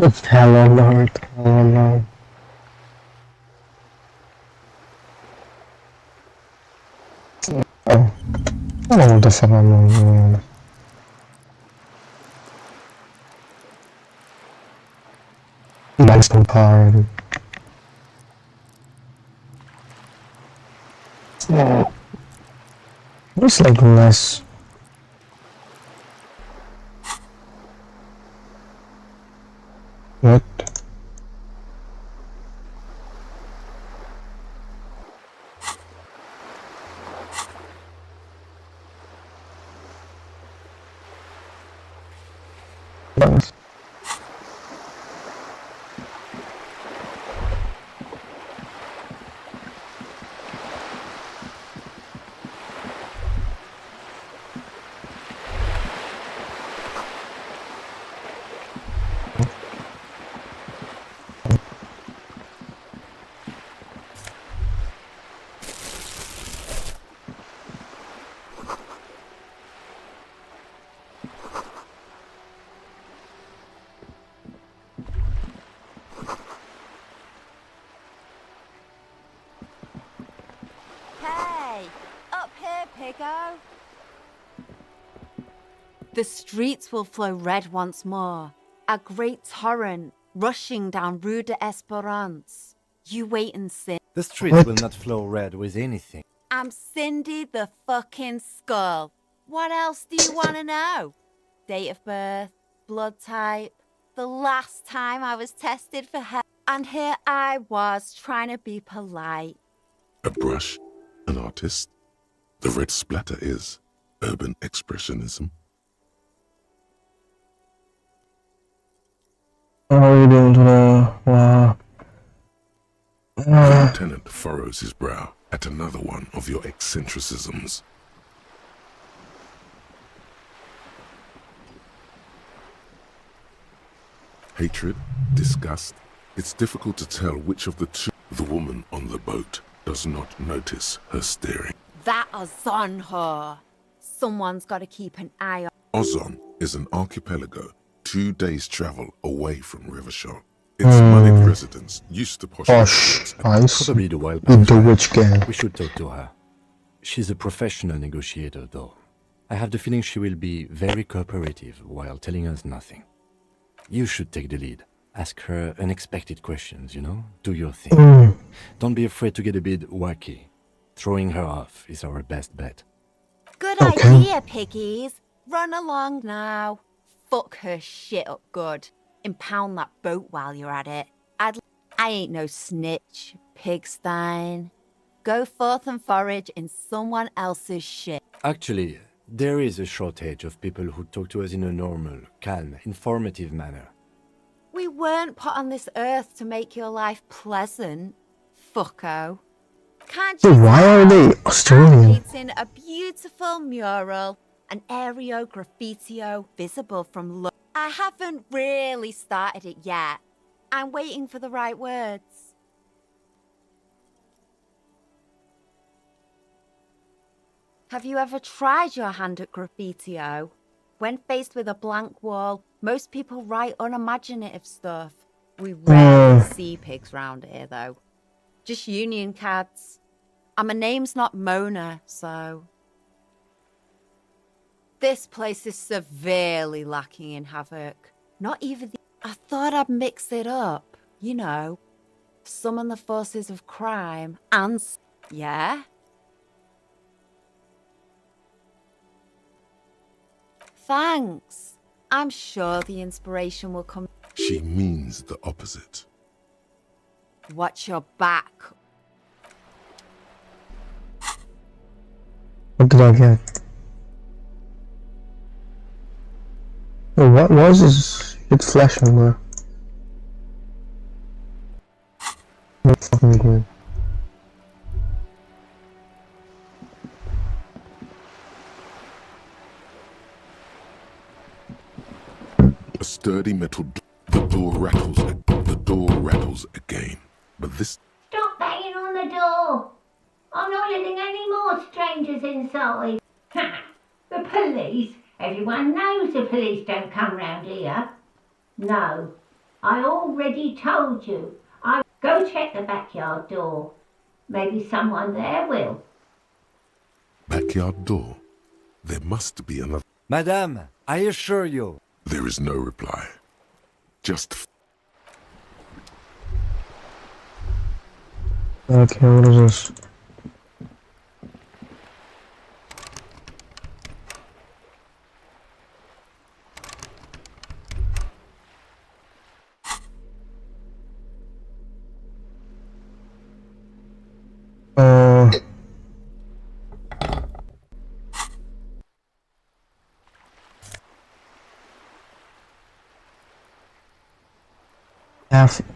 Hello, Lord. Hello, Lord. Oh. I don't want to fuck my mom. Nice party. Oh. Looks like less. What? Nice. Pigo? The streets will flow red once more. A great torrent rushing down Rue de Esperance. You wait and see. The streets will not flow red with anything. I'm Cindy the fucking Skull. What else do you want to know? Date of birth, blood type, the last time I was tested for health. And here I was trying to be polite. A brush? An artist? The red splatter is urban expressionism. How are you doing today? Wow. The lieutenant furrows his brow at another one of your eccentricisms. Hatred, disgust. It's difficult to tell which of the two. The woman on the boat does not notice her staring. That Ozon whore. Someone's got to keep an eye on. Ozon is an archipelago 2 days' travel away from Rivershore. Its moneyed residents used to Posh, nice. Probably the wild The witch gang. We should talk to her. She's a professional negotiator, though. I have the feeling she will be very cooperative while telling us nothing. You should take the lead. Ask her unexpected questions, you know? Do your thing. Don't be afraid to get a bit wacky. Throwing her off is our best bet. Good idea, piggies. Run along now. Fuck her shit up good. Impound that boat while you're at it. I ain't no snitch, Pigstein. Go forth and forage in someone else's shit. Actually, there is a shortage of people who talk to us in a normal, calm, informative manner. We weren't put on this earth to make your life pleasant, fucko. Can't you Why are they Australian? painting a beautiful mural, an aereo graffitio visible from low. I haven't really started it yet. I'm waiting for the right words. Have you ever tried your hand at graffitio? When faced with a blank wall, most people write unimaginative stuff. We rarely see pigs round here, though. Just union cards. And my name's not Mona, so... This place is severely lacking in havoc. Not even the... I thought I'd mix it up, you know. Summon the forces of crime and... Yeah? Thanks. I'm sure the inspiration will come. She means the opposite. Watch your back. What did I get? Oh, what was this? It's flashing there. Not fucking good. A sturdy metal the door rattles. The door rattles again. But this... Stop banging on the door! I'm not letting any more strangers inside. Ha! The police? Everyone knows the police don't come round here. No, I already told you. Go check the backyard door. Maybe someone there will. Backyard door? There must be another... Madame, I assure you. There is no reply. Just... Okay, what is this?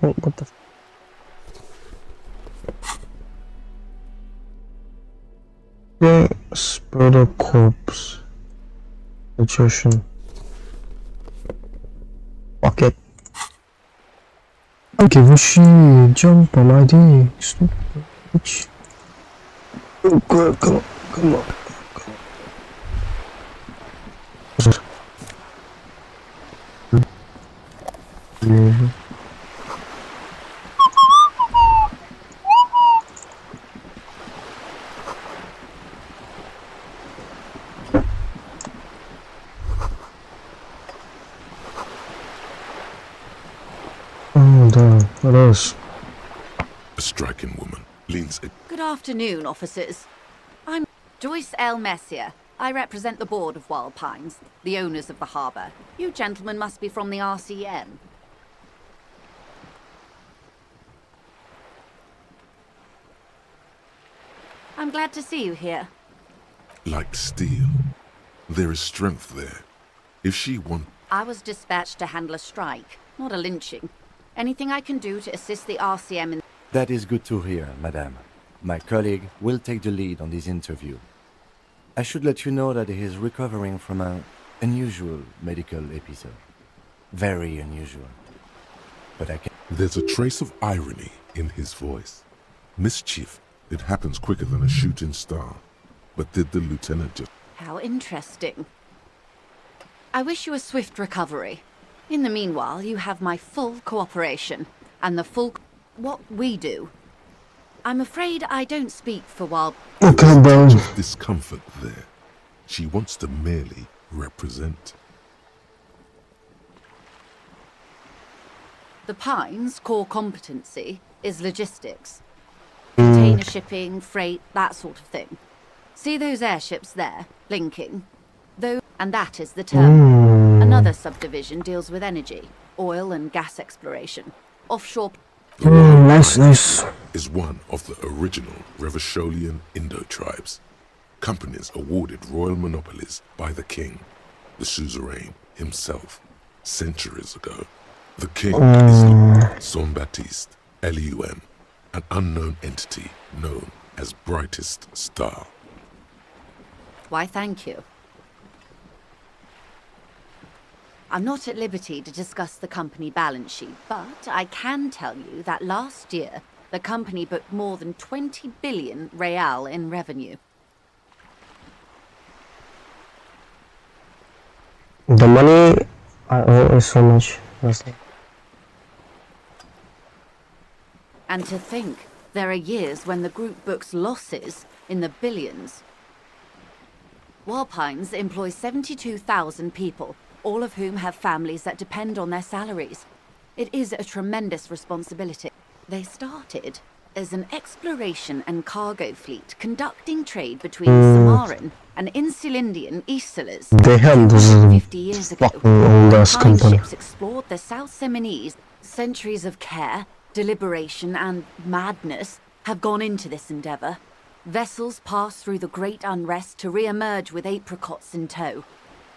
What the? Yeah, Spider corpse. Magician. Fuck it. I don't give a shit. Jump on ID. Stupid bitch. Oh, God, come on, come on. Yeah. It is. A striking woman leans Good afternoon, officers. I'm Joyce L. Messier. I represent the board of Wild Pines, the owners of the harbour. You gentlemen must be from the RCM. I'm glad to see you here. like steel. There is strength there. If she wants... I was dispatched to handle a strike, not a lynching. Anything I can do to assist the RCM in... That is good to hear, madame. My colleague will take the lead on this interview. I should let you know that he is recovering from an unusual medical episode. Very unusual. But I can... There's a trace of irony in his voice. Mischief. It happens quicker than a shooting star. But did the lieutenant just... How interesting. I wish you a swift recovery. In the meanwhile, you have my full cooperation, and the full... what we do. I'm afraid I don't speak for Wild... Okay, bro. Discomfort there. She wants to merely represent. The Pines' core competency is logistics. Container shipping, freight, that sort of thing. See those airships there, linking? Though, and that is the terminal. Another subdivision deals with energy, oil and gas exploration, offshore... Nice. Is one of the original Revacholian Indo-tribes. Companies awarded royal monopolies by the king, the suzerain himself, centuries ago. The king is Jean-Baptiste, LUM, an unknown entity known as Brightest Star. Why, thank you. I'm not at liberty to discuss the company balance sheet, but I can tell you that last year, the company booked more than 20 billion real in revenue. The money I owe is so much. And to think, there are years when the group books losses in the billions. Wild Pines employs 72,000 people, all of whom have families that depend on their salaries. It is a tremendous responsibility. They started as an exploration and cargo fleet conducting trade between Samaran and Insulindian Isolas. Damn, this is 50 years ago. Old-ass company. Ships explored the South Seminese. Centuries of care, deliberation and madness have gone into this endeavour. Vessels pass through the great unrest to re-emerge with apricots in tow.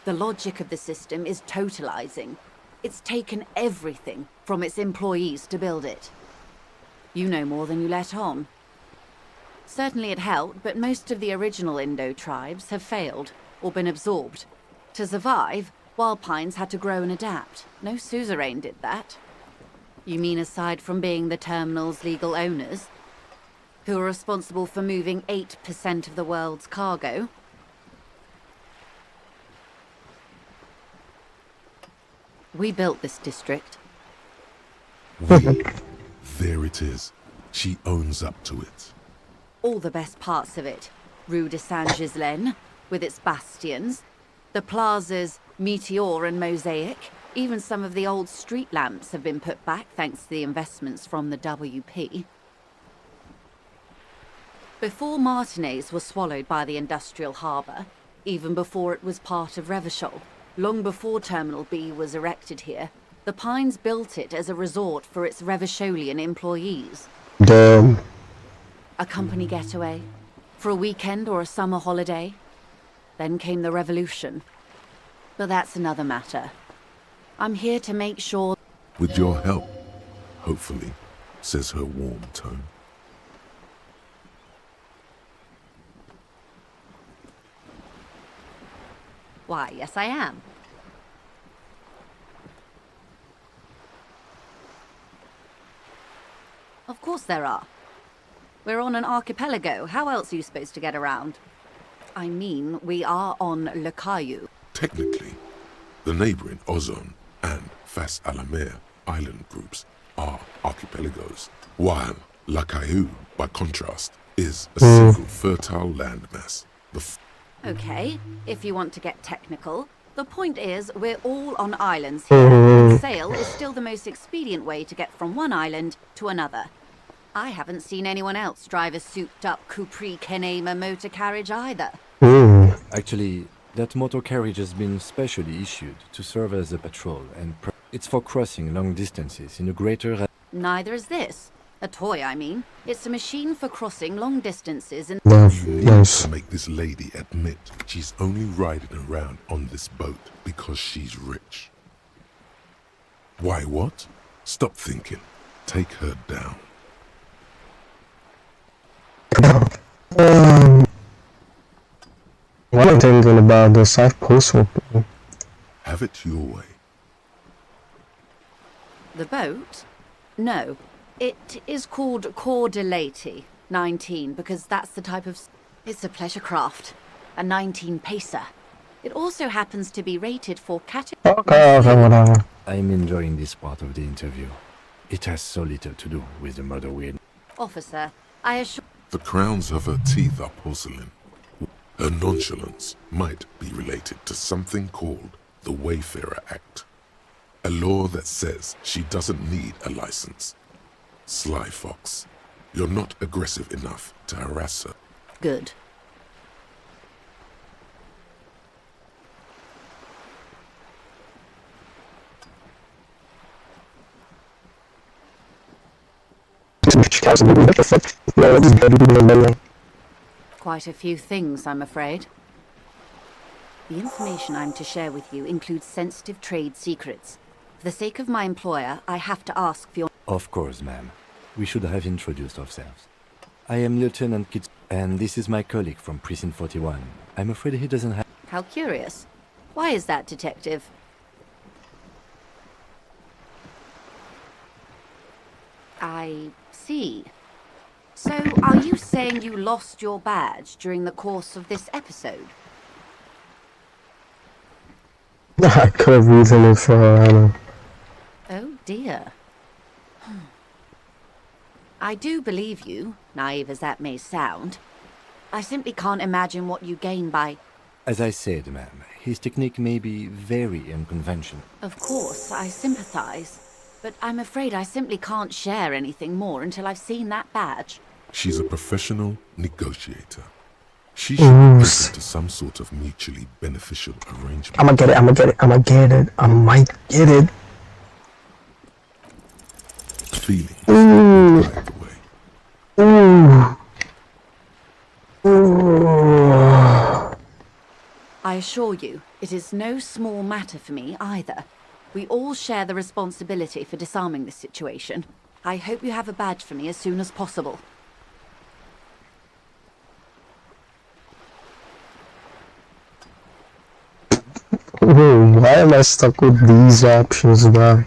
The logic of the system is totalizing. It's taken everything from its employees to build it. You know more than you let on. Certainly it helped, but most of the original Indo tribes have failed or been absorbed. To survive, Wild Pines had to grow and adapt. No suzerain did that. You mean aside from being the terminal's legal owners, who are responsible for moving 8% of the world's cargo? We built this district. There it is. She owns up to it. All the best parts of it. Rue de Saint-Ghislain, with its bastions, the plazas Meteor and Mosaic, even some of the old street lamps have been put back thanks to the investments from the WP. Before Martinez was swallowed by the industrial harbour, even before it was part of Revachol, long before Terminal B was erected here, the Pines built it as a resort for its Revacholian employees. Damn. A company getaway, for a weekend or a summer holiday. Then came the revolution. But that's another matter. I'm here to make sure... With your help, hopefully, says her warm tone. Why, yes I am. Of course there are. We're on an archipelago. How else are you supposed to get around? I mean, we are on Le Caillou. Technically, the neighboring Ozone and Fas Alamer island groups are archipelagos, while La Caillou, by contrast, is a single fertile landmass. Okay, if you want to get technical, The point is, we're all on islands here, and sail is still the most expedient way to get from one island to another. I haven't seen anyone else drive a souped-up Capri Kenema motor carriage either. Actually, that motor carriage has been specially issued to serve as a patrol, and it's for crossing long distances in a greater... Neither is this. A toy, I mean. It's a machine for crossing long distances in... Nice. To make this lady admit she's only riding around on this boat because she's rich. Why what? Stop thinking. Take her down. What I'm thinking about the side post opening. Have it your way. The boat? No. It is called Cordelati 19 because that's the type of... It's a pleasure craft. A 19 pacer. It also happens to be rated for category... Okay, whatever. I'm enjoying this part of the interview. It has so little to do with the murder weird. Officer, I assure... The crowns of her teeth are porcelain. Her nonchalance might be related to something called the Wayfarer Act. A law that says she doesn't need a license. Sly fox, you're not aggressive enough to harass her. Good. Quite a few things, I'm afraid. The information I'm to share with you includes sensitive trade secrets. For the sake of my employer, I have to ask for your... Of course, ma'am. We should have introduced ourselves. I am Lieutenant Kitts, and this is my colleague from Precinct 41. I'm afraid he doesn't have... How curious. Why is that, Detective? I see. So, are you saying you lost your badge during the course of this episode? I could have written it for her, Anna. Oh dear. I do believe you, naive as that may sound. I simply can't imagine what you gain by... As I said, ma'am, his technique may be very unconventional. Of course, I sympathize. But I'm afraid I simply can't share anything more until I've seen that badge. She's a professional negotiator. She should be open to some sort of mutually beneficial arrangement. I'ma get it, I might get it. Feeling by the way. I assure you, it is no small matter for me either. We all share the responsibility for disarming this situation. I hope you have a badge for me as soon as possible. Why am I stuck with these options, bro?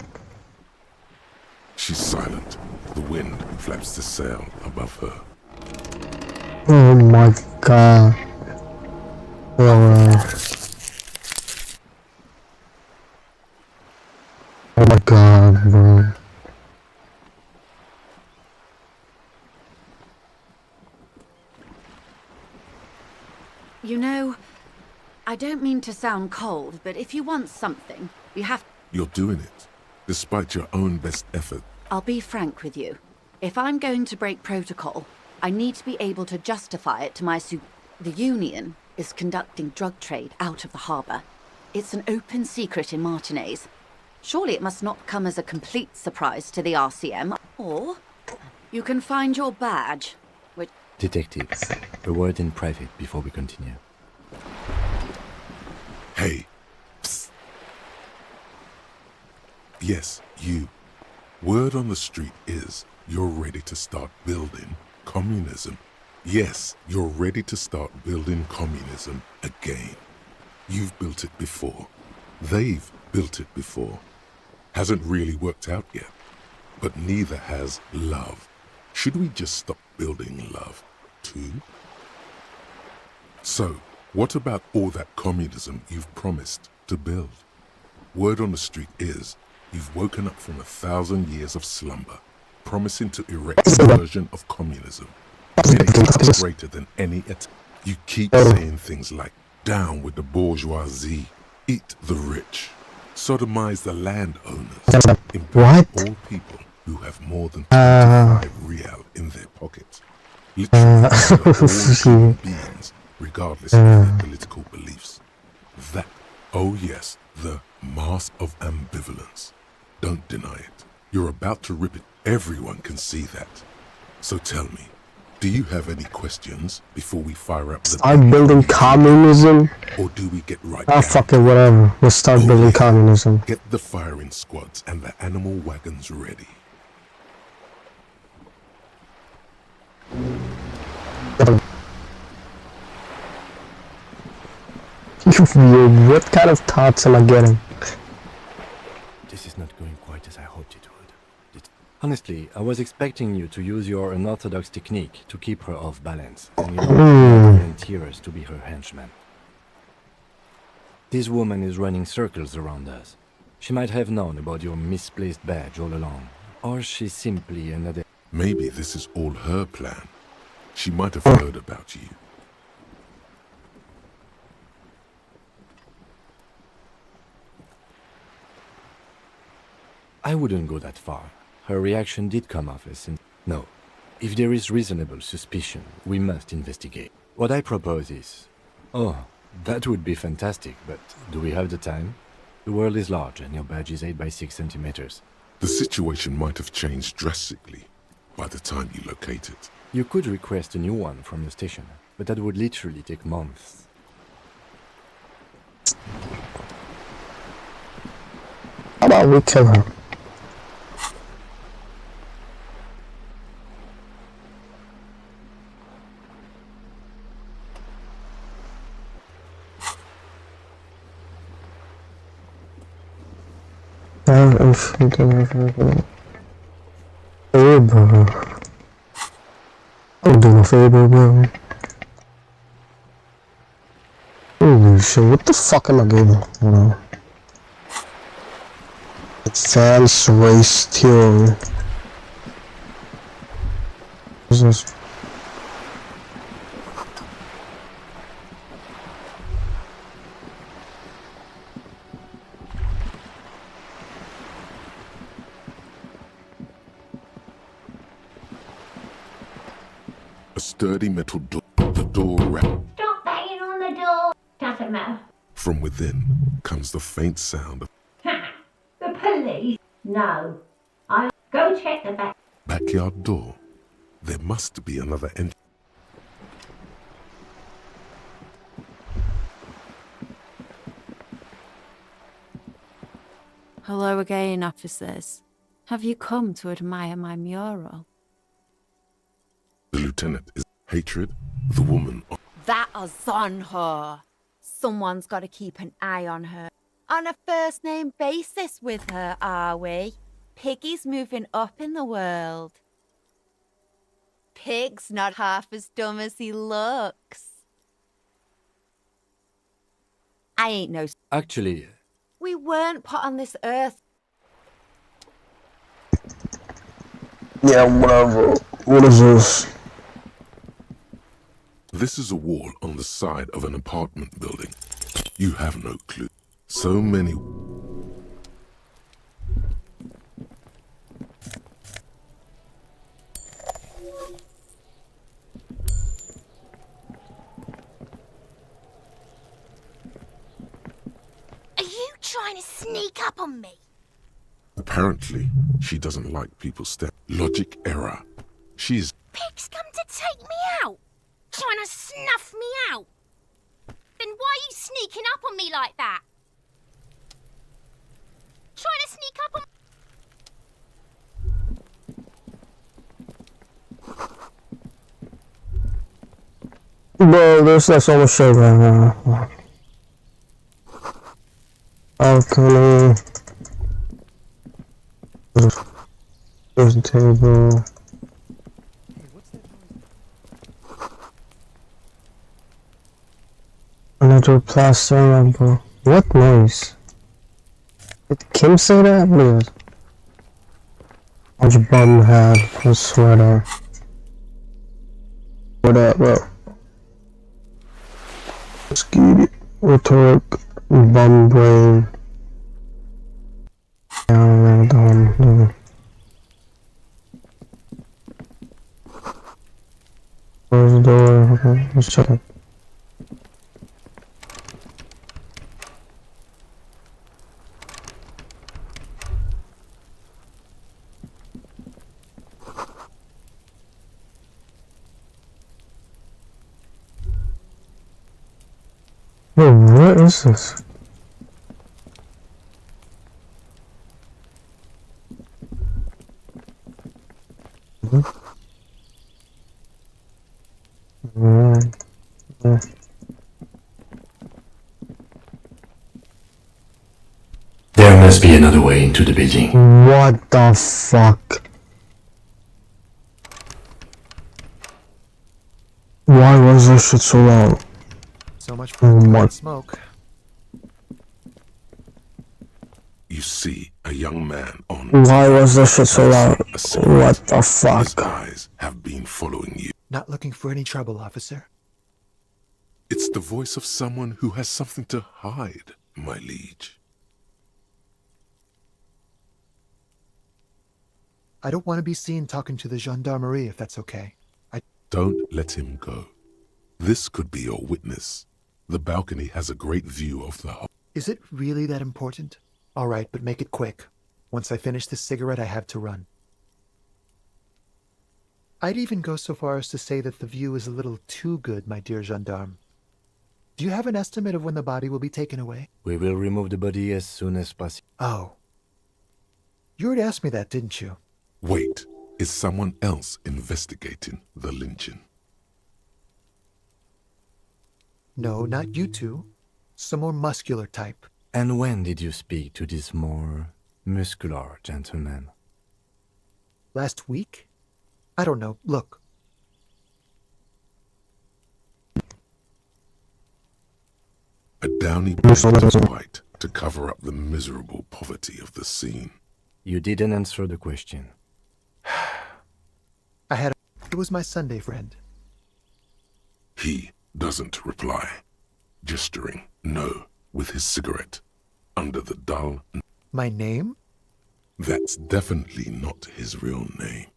She's silent. The wind flaps the sail above her. Oh my god. Oh my god, bro. You know, I don't mean to sound cold, but if you want something, you have... You're doing it, despite your own best effort. I'll be frank with you. If I'm going to break protocol, I need to be able to justify it to my The Union is conducting drug trade out of the harbour. It's an open secret in Martinez. Surely it must not come as a complete surprise to the RCM, or you can find your badge, which... Detectives, a word in private before we continue. Hey. Psst. Yes, you. Word on the street is you're ready to start building communism. Yes, you're ready to start building communism again. You've built it before. They've built it before. Hasn't really worked out yet. But neither has love. Should we just stop building love, too? So, what about all that communism you've promised to build? Word on the street is you've woken up from 1,000 years of slumber, promising to erect a version of communism. Anything greater than any You keep saying things like, down with the bourgeoisie. Eat the rich. Sodomize the landowners. What? All people who have more than 25 real in their pockets. Literally, all human beings, regardless of their political beliefs. That, oh yes, the mask of ambivalence. Don't deny it. You're about to rip it. Everyone can see that. So tell me, do you have any questions before we fire up the... Start building communism? Or do we get right Ah, down fuck it, whatever. Let's start building communism. Get the firing squads and the animal wagons ready. You weird. What kind of thoughts am I getting? This is not going quite as I hoped it would. Honestly, I was expecting you to use your unorthodox technique to keep her off balance, and you volunteers to be her henchman. This woman is running circles around us. She might have known about your misplaced badge all along, or she's simply another... Maybe this is all her plan. She might have heard about you. I wouldn't go that far. Her reaction did come off as... No. If there is reasonable suspicion, we must investigate. What I propose is... Oh, that would be fantastic, but do we have the time? The world is large and your badge is 8 by 6 centimeters. The situation might have changed drastically by the time you locate it. You could request a new one from the station, but that would literally take months. How about we kill her? Hey, bro. I'm doing a favor, bro. Holy shit, what the fuck am I getting? Hold on. Advanced race theory. What is this? A sturdy metal door, the door wrapped. Stop banging on the door. Doesn't matter. From within comes the faint sound of Ha! The police? No. I'll go check the back. backyard door. There must be another entrance. Hello again, officers. Have you come to admire my mural? The lieutenant is hatred. The woman. That is on her. Someone's got to keep an eye on her. On a first-name basis with her, are we? Piggy's moving up in the world. Pig's not half as dumb as he looks. I ain't no... Actually... We weren't put on this earth. Yeah, whatever. What is this? This is a wall on the side of an apartment building. You have no clue. So many... Are you trying to sneak up on me? Apparently, she doesn't like people step. Logic error. She's... Pig's come to take me out. Trying to snuff me out. Then why are you sneaking up on me like that? Trying to sneak up on... Bro, there's like so much shit right now. Balcony. There's a table. Another plaster rubber. What noise? Did Kim say that? What is it? Orange bum hat, a sweater. What up, bro? Let's get it. Rhetoric. Bum brain. Yeah, down. Close the door. Okay, let's check it. Wait, what is this? There must be another way into the building. What the fuck? Why was this shit so loud? So much for What? smoke. You see a young man on. Why was this shit so loud? What the fuck? His eyes have been following you. Not looking for any trouble, officer. It's the voice of someone who has something to hide, my liege. I don't want to be seen talking to the gendarmerie if that's okay. Don't let him go. This could be your witness. The balcony has a great view of the whole. Is it really that important? All right, but make it quick. Once I finish this cigarette, I have to run. I'd even go so far as to say that the view is a little too good, my dear gendarme. Do you have an estimate of when the body will be taken away? We will remove the body as soon as possible. Oh. You already asked me that, didn't you? Wait, is someone else investigating the lynching? No, not you two. Some more muscular type. And when did you speak to this more muscular gentleman? Last week? I don't know. Look. A downy blanket of white to cover up the miserable poverty of the scene. You didn't answer the question. It was my Sunday friend. He doesn't reply, gesturing no with his cigarette under the dull. My name? That's definitely not his real name.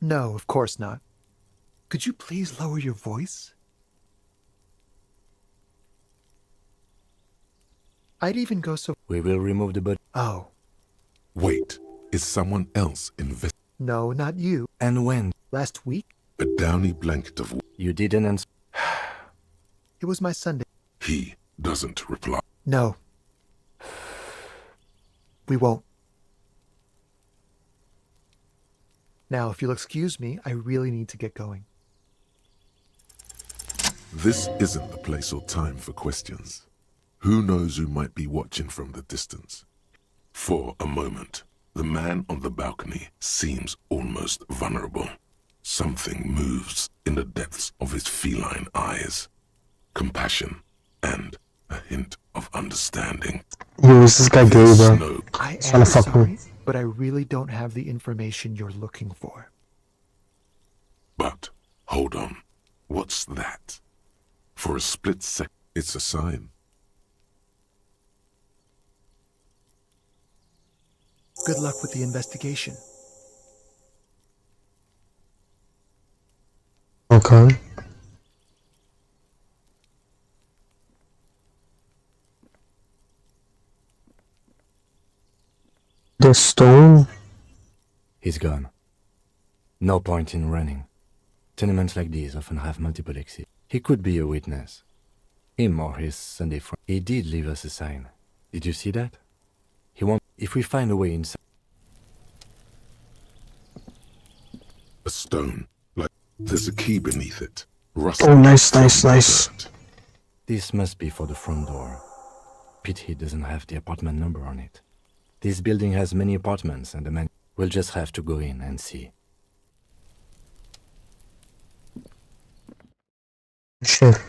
No, of course not. Could you please lower your voice? I'd even go so... We will remove the body. Oh. Wait, is someone else No, not you. And when? Last week? A downy blanket of... You didn't answer. It was my Sunday. He doesn't reply. No. We won't. Now, if you'll excuse me, I really need to get going. This isn't the place or time for questions. Who knows who might be watching from the distance? For a moment, the man on the balcony seems almost vulnerable. Something moves in the depths of his feline eyes. Compassion and a hint of understanding. Yo, is this guy gay, bro? I He's am trying to fuck sorry, me. but I really don't have the information you're looking for. But, hold on. What's that? For a split second, it's a sign. Good luck with the investigation. Okay. The stone? He's gone. No point in running. Tenements like these often have multiple exits. He could be a witness. Him or his Sunday friend. He did leave us a sign. Did you see that? He won't. If we find a way inside. A stone. Like, there's a key beneath it. Oh, nice, nice, nice. This must be for the front door. Pity doesn't have the apartment number on it. This building has many apartments and the man will just have to go in and see. Shit.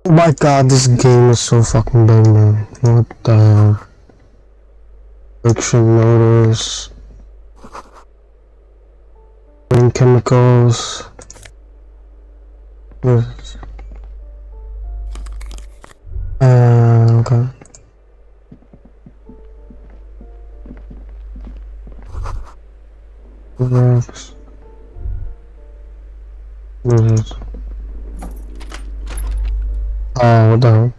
Oh my god, this game is so fucking big, man. What the hell? Friction motors. Green chemicals. works. What is it? Oh, what the hell?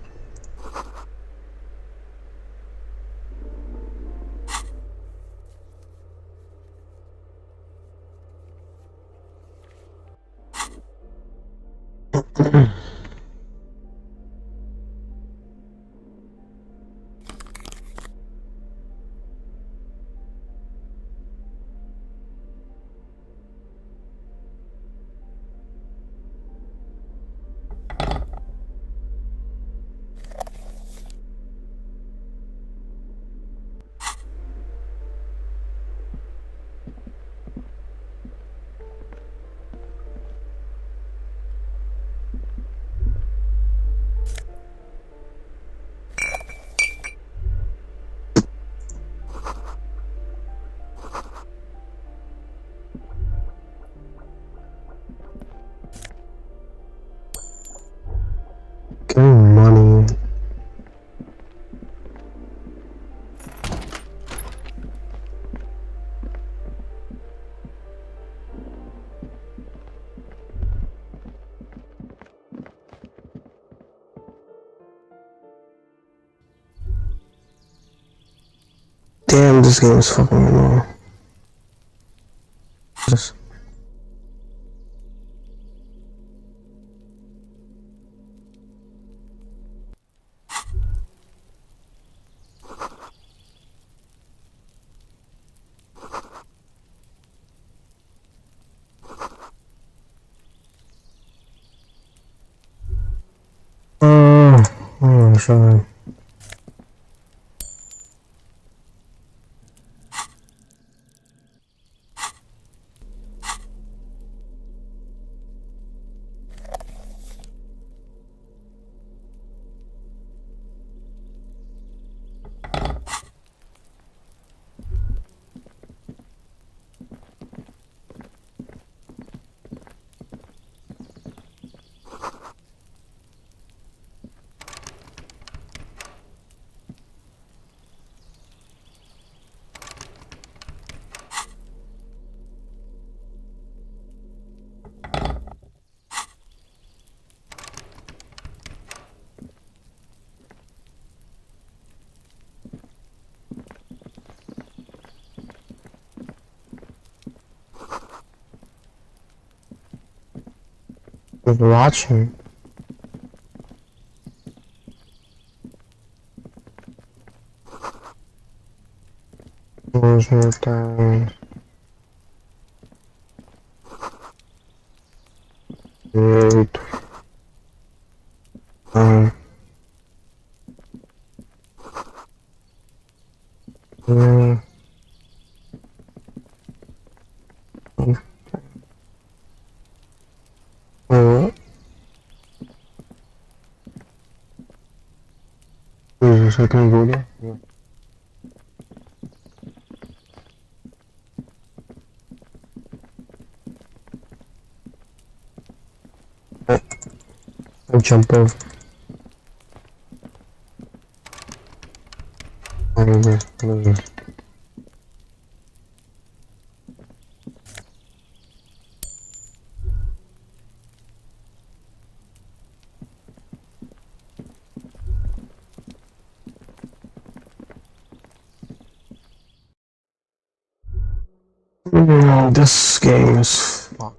Getting money. Damn, this game is fucking annoying. Just oh, sorry. With watching. Where's your time? Wait. Yeah. What? Is I can go there? Yeah. I jump over. Over. This game is fucked.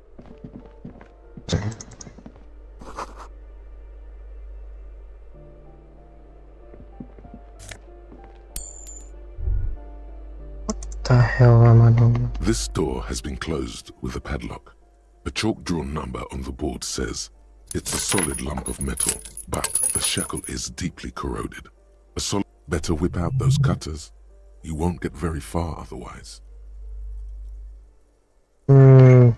What the hell am I doing? This door has been closed with a padlock. A chalk-drawn number on the board says, it's a solid lump of metal, but the shackle is deeply corroded. Better whip out those cutters. You won't get very far otherwise. No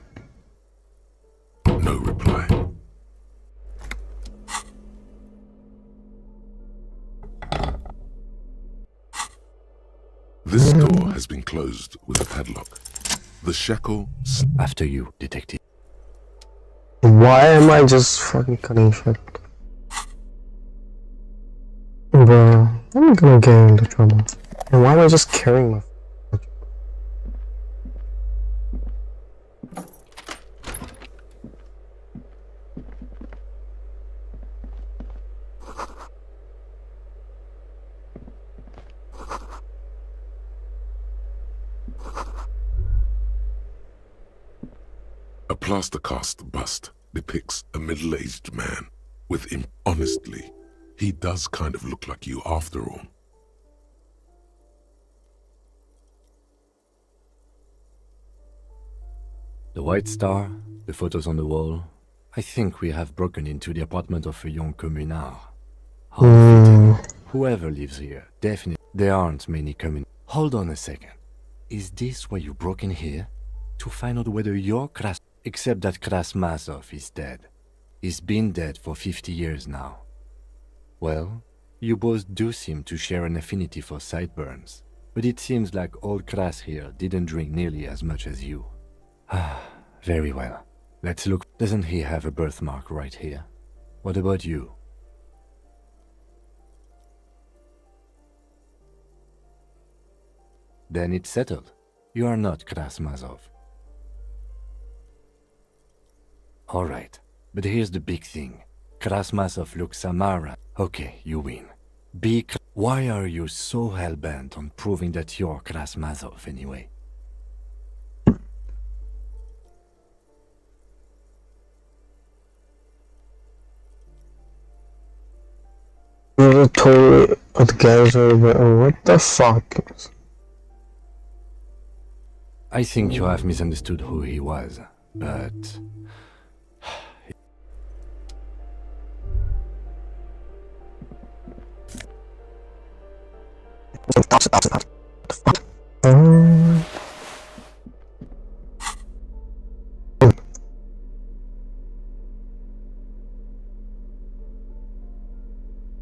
reply. This door has been closed with a padlock. The shackle... After you, detective. Why am I just fucking cutting shit? Bro, I'm gonna get into trouble. And why am I just carrying my... plaster cast bust depicts a middle-aged man with honestly, he does kind of look like you after all. The White Star, the photos on the wall. I think we have broken into the apartment of a young communard. How fitting. Whoever lives here, definitely. There aren't many Hold on a second. Is this why you broke in here? To find out whether your Except that Krasmazov is dead. He's been dead for 50 years now. Well, you both do seem to share an affinity for sideburns, but it seems like old Kras here didn't drink nearly as much as you. Ah, very well. Let's look. Doesn't he have a birthmark right here? What about you? Then it's settled. You are not Krasmazov. Alright, but here's the big thing. Krasmazov looks Samara. Okay, you win. Why are you so hell-bent on proving that you're Krasmazov anyway? Totally against what the fuck? I think you have misunderstood who he was, but...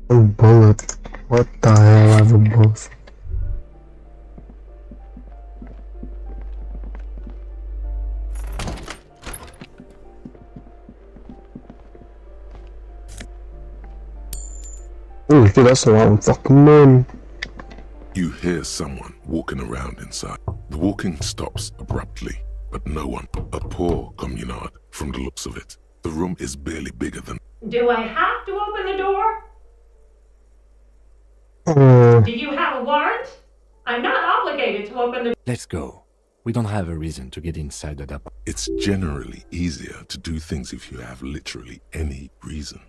A bullet. What the hell? I have a bullet. Ooh, dude, that's a lot of fucking money. You hear someone walking around inside. The walking stops abruptly, but no one. A poor communard, from the looks of it. The room is barely bigger than... Do I have to open the door? Do you have a warrant? I'm not obligated to open the... Let's go. We don't have a reason to get inside that apartment. It's generally easier to do things if you have literally any reason.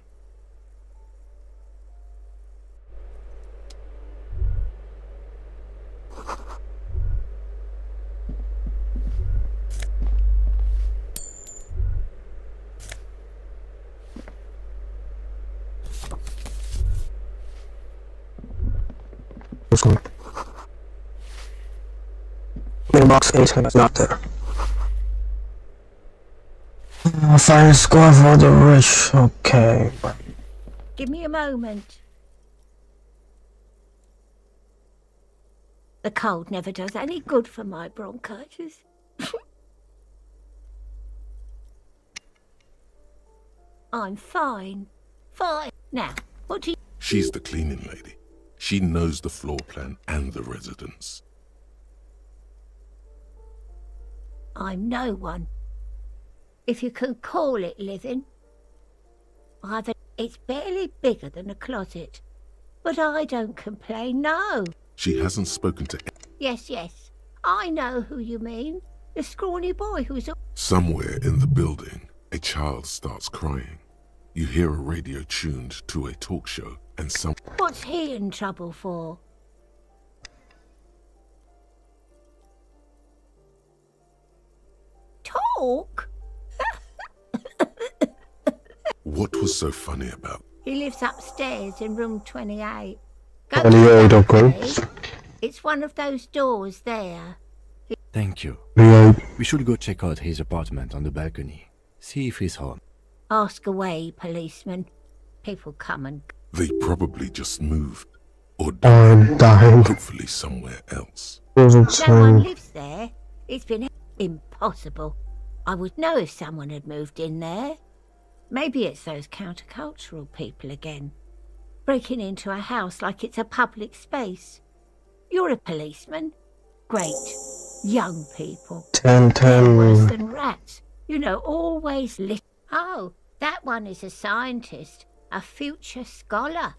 Mailbox 8 is not there. Fire score for the rich. Okay. Give me a moment. The cold never does any good for my bronchitis. I'm fine. Fine. Now, what do you... She's the cleaning lady. She knows the floor plan and the residence. I'm no one. If you can call it living. It's barely bigger than a closet. But I don't complain, no. She hasn't spoken to... Yes, yes. I know who you mean. The scrawny boy who's... Somewhere in the building, a child starts crying. You hear a radio tuned to a talk show and some... What's he in trouble for? Talk? What was so funny about... He lives upstairs in room 28. It's one of those doors there. Thank you. We should go check out his apartment on the balcony. See if he's home. Ask away, policeman. People come and... They probably just moved. Or died. Hopefully somewhere else. No one lives there. It's been impossible. I would know if someone had moved in there. Maybe it's those countercultural people again. Breaking into a house like it's a public space. You're a policeman. Great. Young people. 10. Worse than rats. You know, always lit. Oh, that one is a scientist. A future scholar.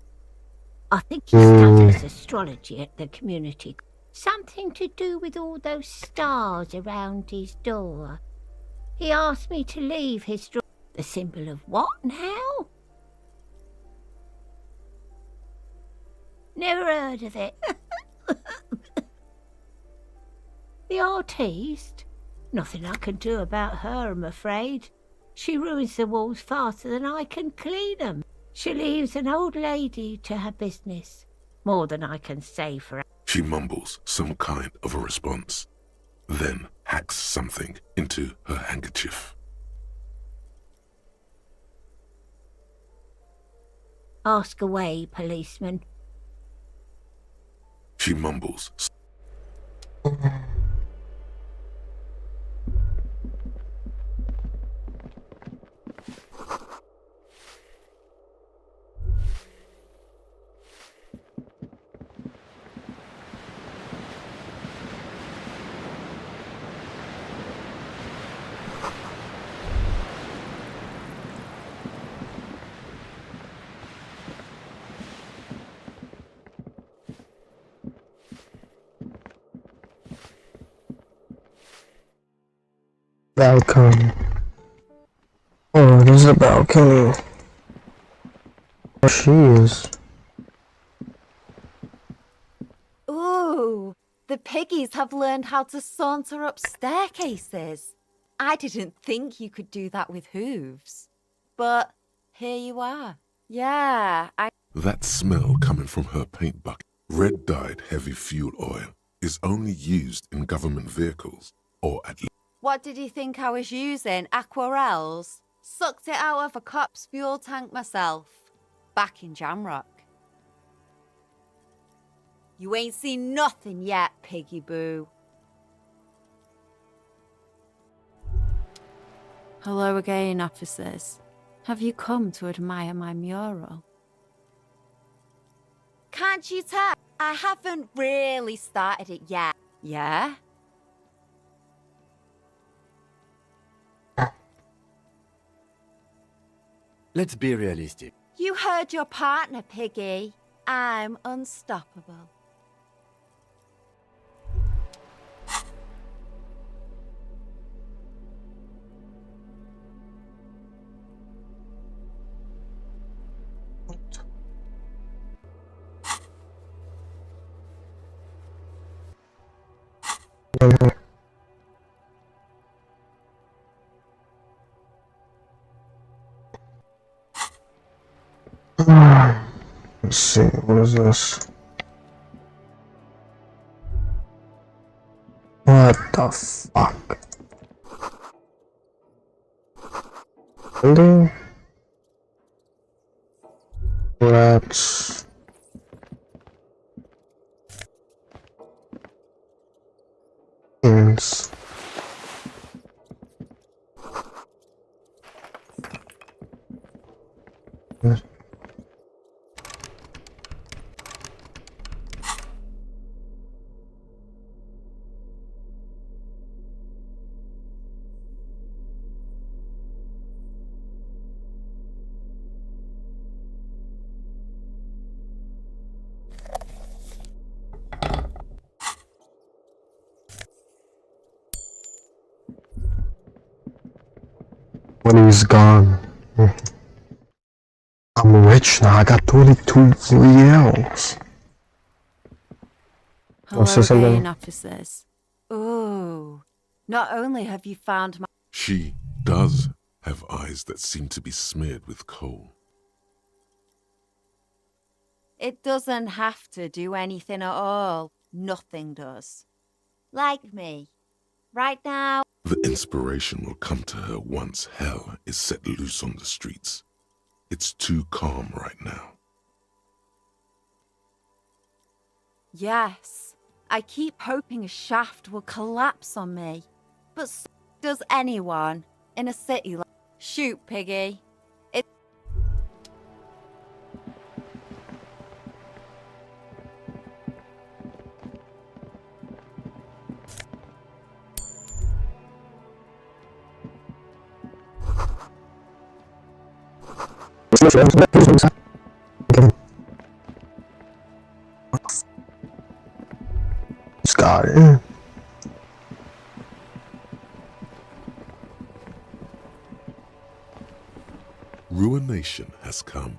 I think he studies astrology at the community. Something to do with all those stars around his door. He asked me to leave his straw. The symbol of what now? Never heard of it. The artiste? Nothing I can do about her, I'm afraid. She ruins the walls faster than I can clean them. She leaves an old lady to her business. More than I can say for her. She mumbles some kind of a response, then hacks something into her handkerchief. Ask away, policeman. She mumbles. Balcony. Oh, there's a balcony. There she is. Ooh, the piggies have learned how to saunter up staircases. I didn't think you could do that with hooves. But here you are. Yeah, That smell coming from her paint bucket, red-dyed heavy fuel oil, is only used in government vehicles, or at least. What did you think I was using? Aquarels? Sucked it out of a cop's fuel tank myself. Back in Jamrock. You ain't seen nothing yet, Piggy Boo. Hello again, officers. Have you come to admire my mural? Can't you tell? I haven't really started it yet. Yeah? Let's be realistic. You heard your partner, Piggy. I'm unstoppable. Let's see, what is this? What the fuck? Building? Rats. Ins. When he's gone. I'm rich now, I got 22 reals. Hello again, officers. Ooh, not only have you found my... She does have eyes that seem to be smeared with coal. It doesn't have to do anything at all. Nothing does. Like me. Right now... The inspiration will come to her once hell is set loose on the streets. It's too calm right now. Yes. I keep hoping a shaft will collapse on me. But so does anyone in a city like... Shoot, Piggy. Got it. has come.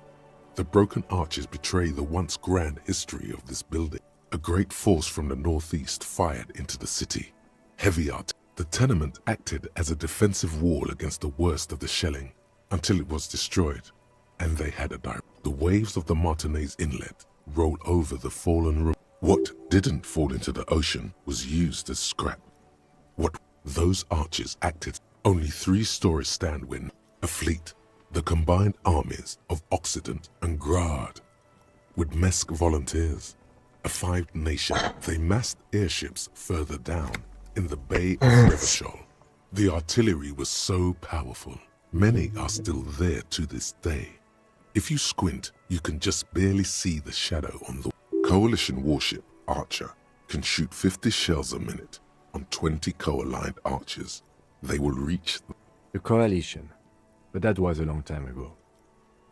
The broken arches betray the once grand history of this building. A great force from the northeast fired into the city. Heavy art. The tenement acted as a defensive wall against the worst of the shelling until it was destroyed, and they had a direct. The waves of the Martinez Inlet roll over the fallen roof. What didn't fall into the ocean was used as scrap. Those arches acted. Only 3 stories stand when a fleet, the combined armies of Occident and Grad, with Mesk volunteers, a 5 nation, they massed airships further down in the Bay of Revachol. The artillery was so powerful, many are still there to this day. If you squint, you can just barely see the shadow on the coalition warship Archer can shoot 50 shells a minute on 20 co-aligned archers. They will reach the coalition, but that was a long time ago.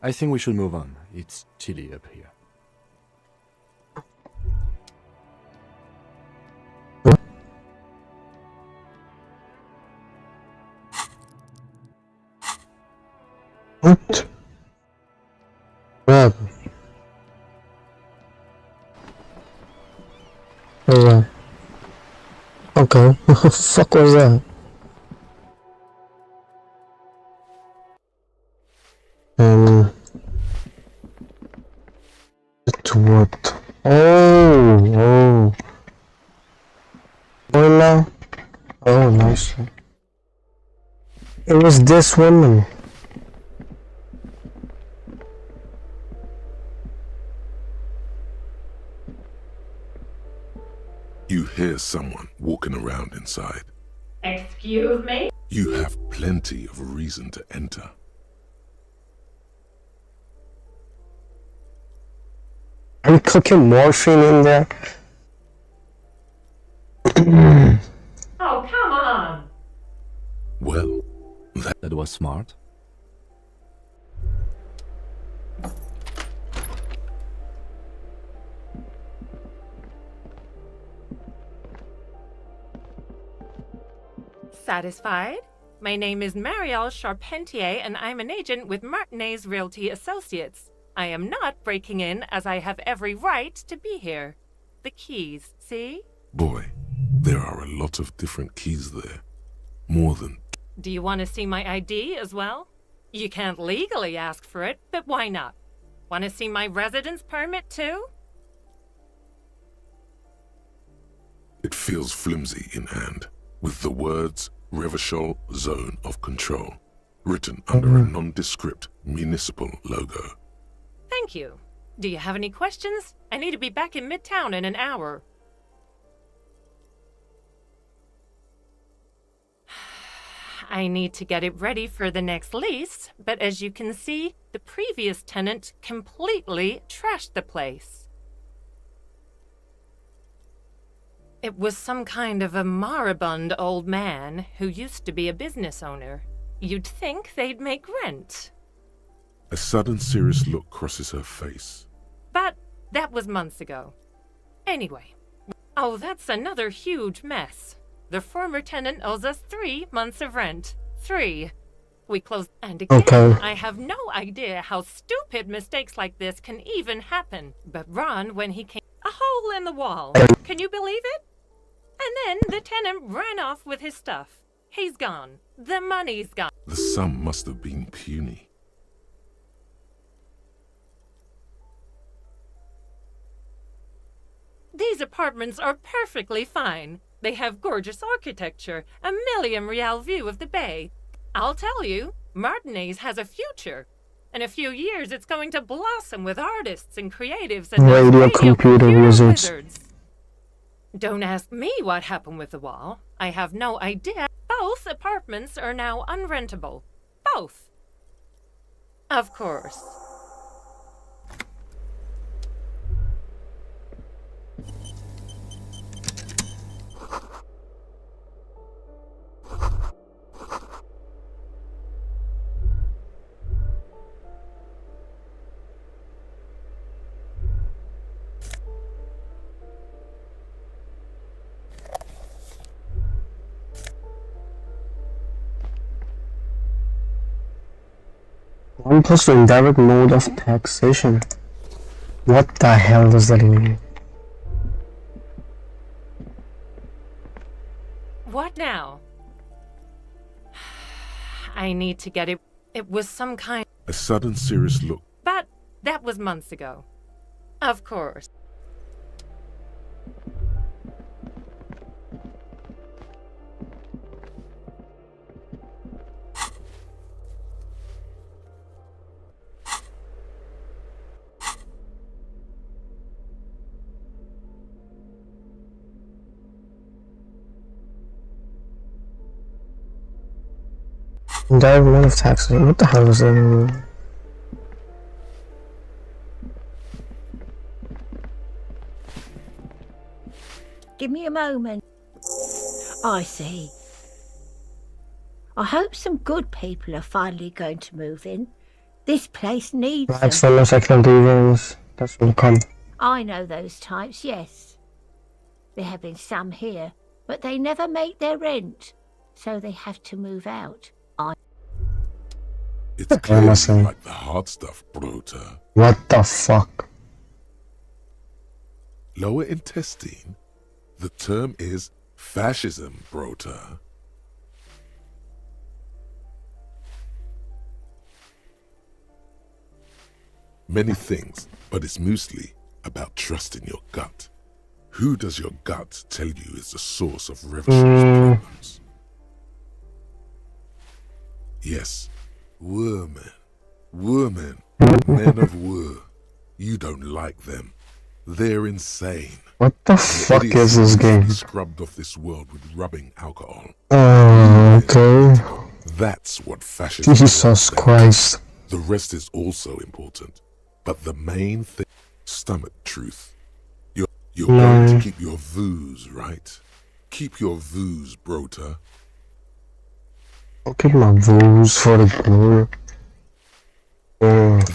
I think we should move on. It's chilly up here. What? What? Oh, yeah. Okay. What the fuck was that? It's what? Oh. Oh, now? Oh, nice. It was this woman. You hear someone walking around inside. Excuse me? You have plenty of reason to enter. Are you cooking morphine in there? Oh, come on! Well, that was smart. Satisfied? My name is Marielle Charpentier, and I'm an agent with Martinez Realty Associates. I am not breaking in, as I have every right to be here. The keys, see? Boy, there are a lot of different keys there. More than... Do you want to see my ID as well? You can't legally ask for it, but why not? Want to see my residence permit too? It feels flimsy in hand, with the words Revachol Zone of Control written under a nondescript municipal logo. Thank you. Do you have any questions? I need to be back in Midtown in an hour. I need to get it ready for the next lease, but as you can see, the previous tenant completely trashed the place. It was some kind of a moribund old man who used to be a business owner. You'd think they'd make rent. A sudden serious look crosses her face. But that was months ago. Anyway, oh, that's another huge mess. The former tenant owes us 3 months of rent. 3. We closed, and again, Okay. I have no idea how stupid mistakes like this can even happen. But Ron, when he came, a hole in the wall. Can you believe it? And then the tenant ran off with his stuff. He's gone. The money's gone. The sum must have been puny. These apartments are perfectly fine. They have gorgeous architecture, a million-real view of the bay. I'll tell you, Martinez has a future. In a few years, it's going to blossom with artists and creatives and Radio computer wizards. Don't ask me what happened with the wall. I have no idea. Both apartments are now unrentable. Both. Of course. One plus the indirect mode of taxation. What the hell does that mean? What now? I need to get it. It was some kind. A sudden serious look. But that was months ago. Of course. Indirect mode of taxation. What the hell does that mean? Give me a moment. I see. I hope some good people are finally going to move in. This place needs Blacks, them. fellows, excellent deviants. That's will come. I know those types, yes. There have been some here, but they never make their rent, so they have to move out. It's clearly like the hard stuff, Brota. What the fuck? Lower intestine? The term is fascism, Brota. Many things, but it's mostly about trusting your gut. Who does your gut tell you is the source of revolutionary problems? Yes, women. Women. Men of war. You don't like them. They're insane. What the fuck is this game? Scrubbed off this world with rubbing alcohol. Okay. That's what fascism is. Jesus Christ. The rest is also important. But the main thing, stomach truth. You're going to keep your vooz, right? Keep your vooz, Brota. I'll keep my vooz for the glory.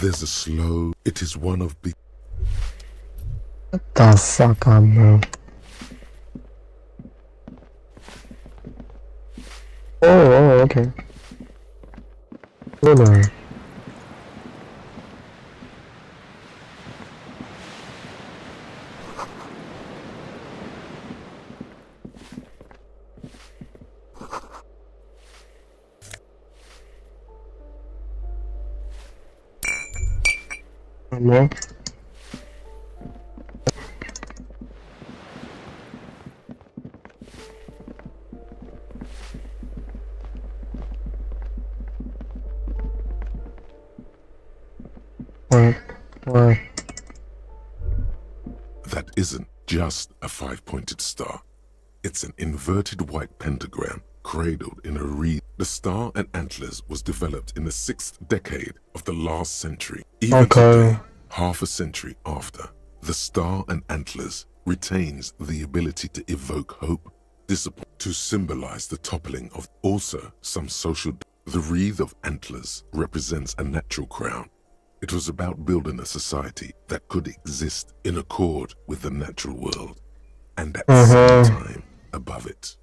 There's a slow, it is one of big. What the fuck up, bro? Oh, okay. Hold on. No. What? That isn't just a five-pointed star. It's an inverted white pentagram cradled in a reed. The star and antlers was developed in the 6th decade of the last century. Even today, half a century after, the star and antlers retains the ability to evoke hope, disappointment, to symbolize the toppling of also some social. The wreath of antlers represents a natural crown. It was about building a society that could exist in accord with the natural world, and at the same time above it.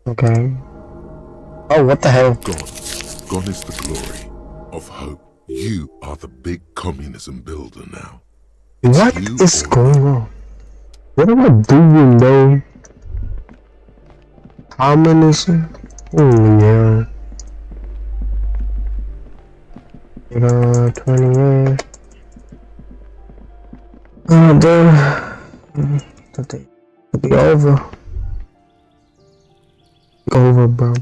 Okay. Oh, what the hell? Gone is the glory of hope. You are the big communism builder now. What is going on? What am I doing, though? Communism? Oh, yeah. 28. Oh, dude. It'll be over. Over, bro.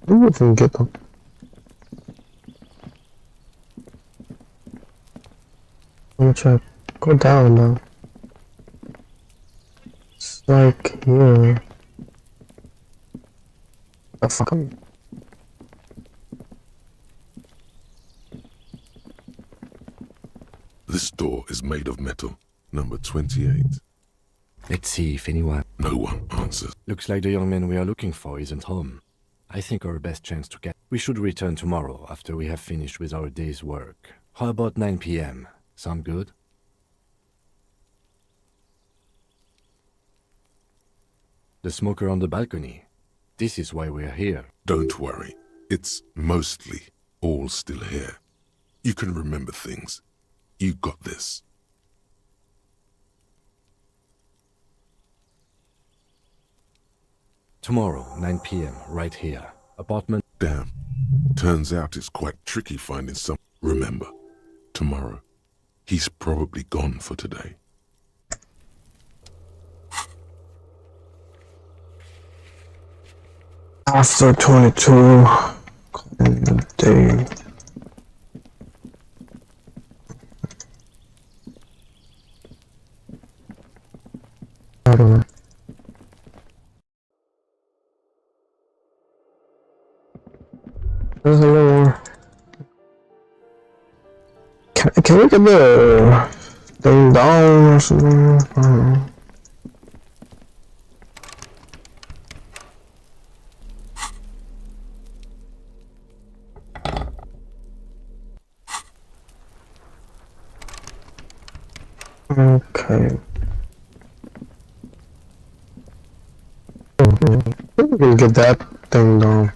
Who even get them? I'm gonna try. Go down now. It's like here. Oh, fuck 'em. This door is made of metal, number 28. Let's see if anyone... No one answers. Looks like the young man we are looking for isn't home. I think our best chance to get... We should return tomorrow after we have finished with our day's work. How about 9 p.m.? Sound good? The smoker on the balcony. This is why we're here. Don't worry. It's mostly all still here. You can remember things. You got this. Tomorrow, 9 p.m., right here. Apartment. Damn. Turns out it's quite tricky finding some. Remember, tomorrow. He's probably gone for today. After 22 in the day. I don't know. There's a little more. Can we get the thing down or something? I don't know. Okay. We can get that thing down.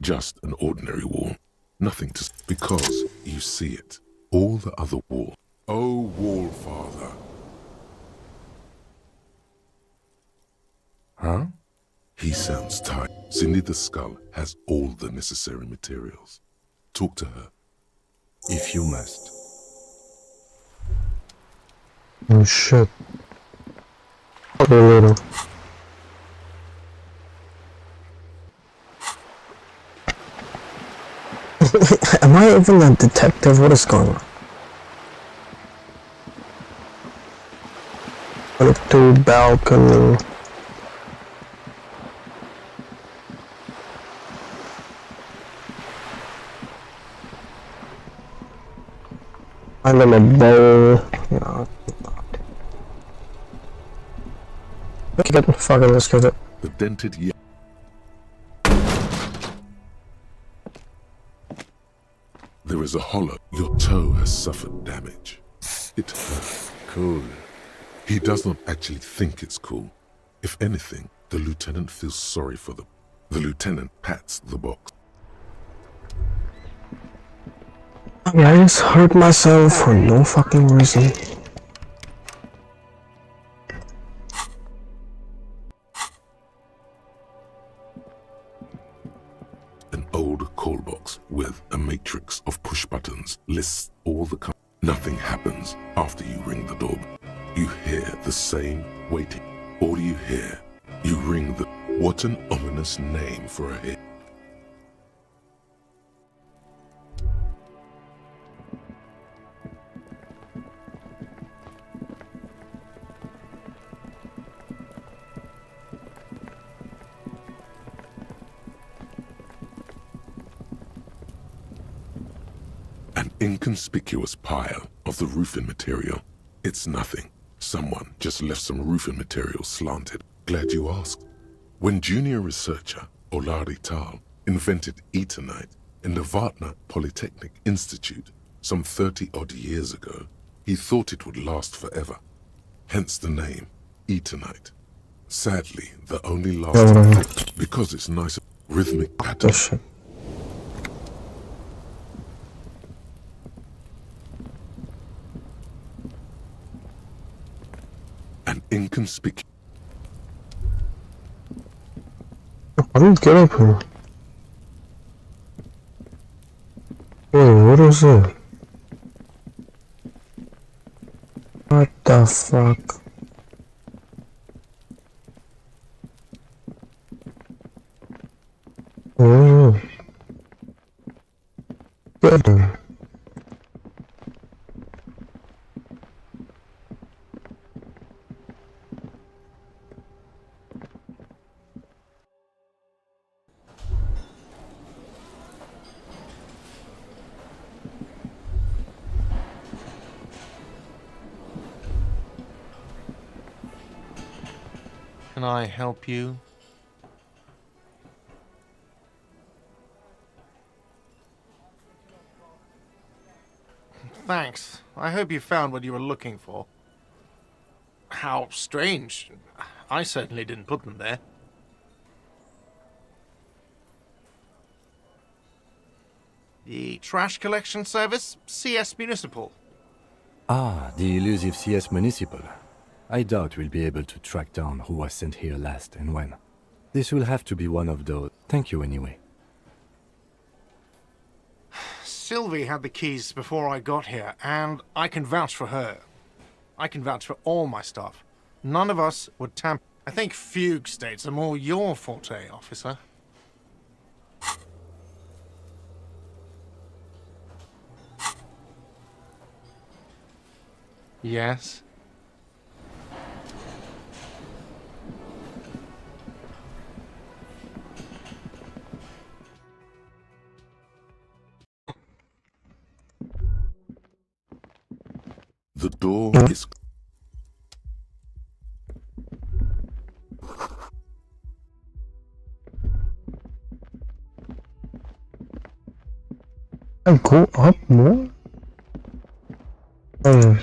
Just an ordinary wall. Nothing to... Because you see it. All the other wall. Oh, wall father. Huh? He sounds tired. Cindy the Skull has all the necessary materials. Talk to her. If you must. Oh shit. A little. Am I even a detective? What is going on? 22 balcony. I'm in a bowl. Yeah. Okay, get the fucking let's get it. The dented There is a hollow. Your toe has suffered damage. It hurts. Cool. He does not actually think it's cool. If anything, the lieutenant feels sorry for them. The lieutenant pats the box. Yeah, I just hurt myself for no fucking reason. An old call box with a matrix of push buttons lists all the Nothing happens after you ring the doorbell. You hear the same waiting. All you hear, you ring the... What an ominous name for a hit. An inconspicuous pile of the roofing material. It's nothing. Someone just left some roofing material slanted. Glad you asked. When junior researcher Olari Tal invented Eternite in the Vatna Polytechnic Institute some 30-odd years ago, he thought it would last forever. Hence the name, Eternite. Sadly, the only lasting because it's nice rhythmic pattern. An inconspicuous... I didn't get up here. Wait, what is it? What the fuck? Oh. Good. Can I help you? Thanks. I hope you found what you were looking for. How strange. I certainly didn't put them there. The trash collection service? CS Municipal. Ah, the elusive CS Municipal. I doubt we'll be able to track down who was sent here last and when. This will have to be one of those. Thank you anyway. Sylvie had the keys before I got here, and I can vouch for her. I can vouch for all my staff. None of us would tamper. I think fugue states are more your forte, officer. Yes? The door is... I go up more? Oh.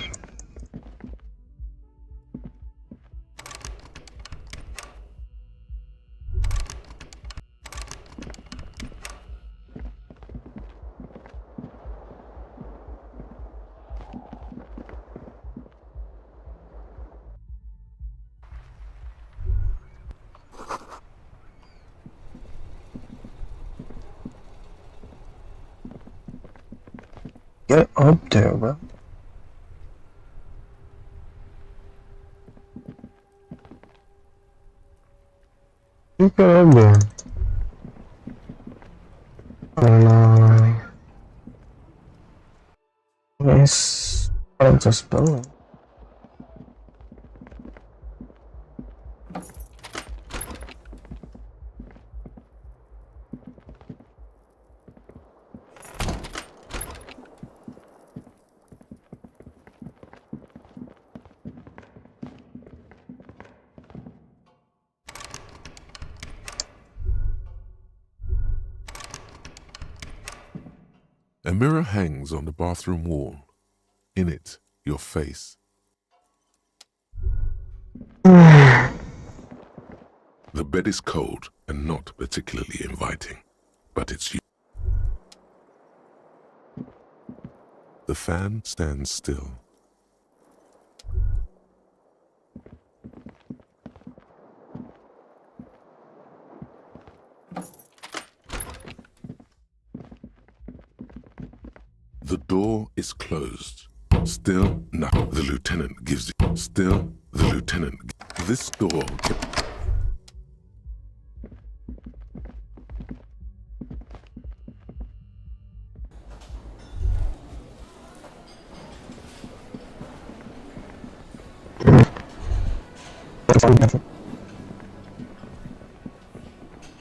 Get up there, bro. You get up there. Yes, I'm just building. A mirror hangs on the bathroom wall. In it, your face. The bed is cold and not particularly inviting, but it's you. The fan stands still. The door is closed. Still, no. The lieutenant gives it. Still, the lieutenant. This door.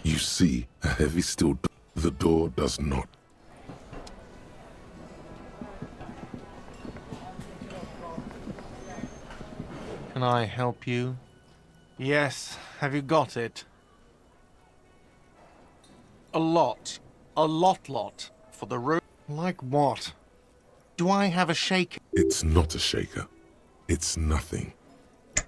You see a heavy steel door. The door does not. Can I help you? Yes, have you got it? A lot. A lot. For the room. Like what? Do I have a shaker? It's not a shaker. It's nothing.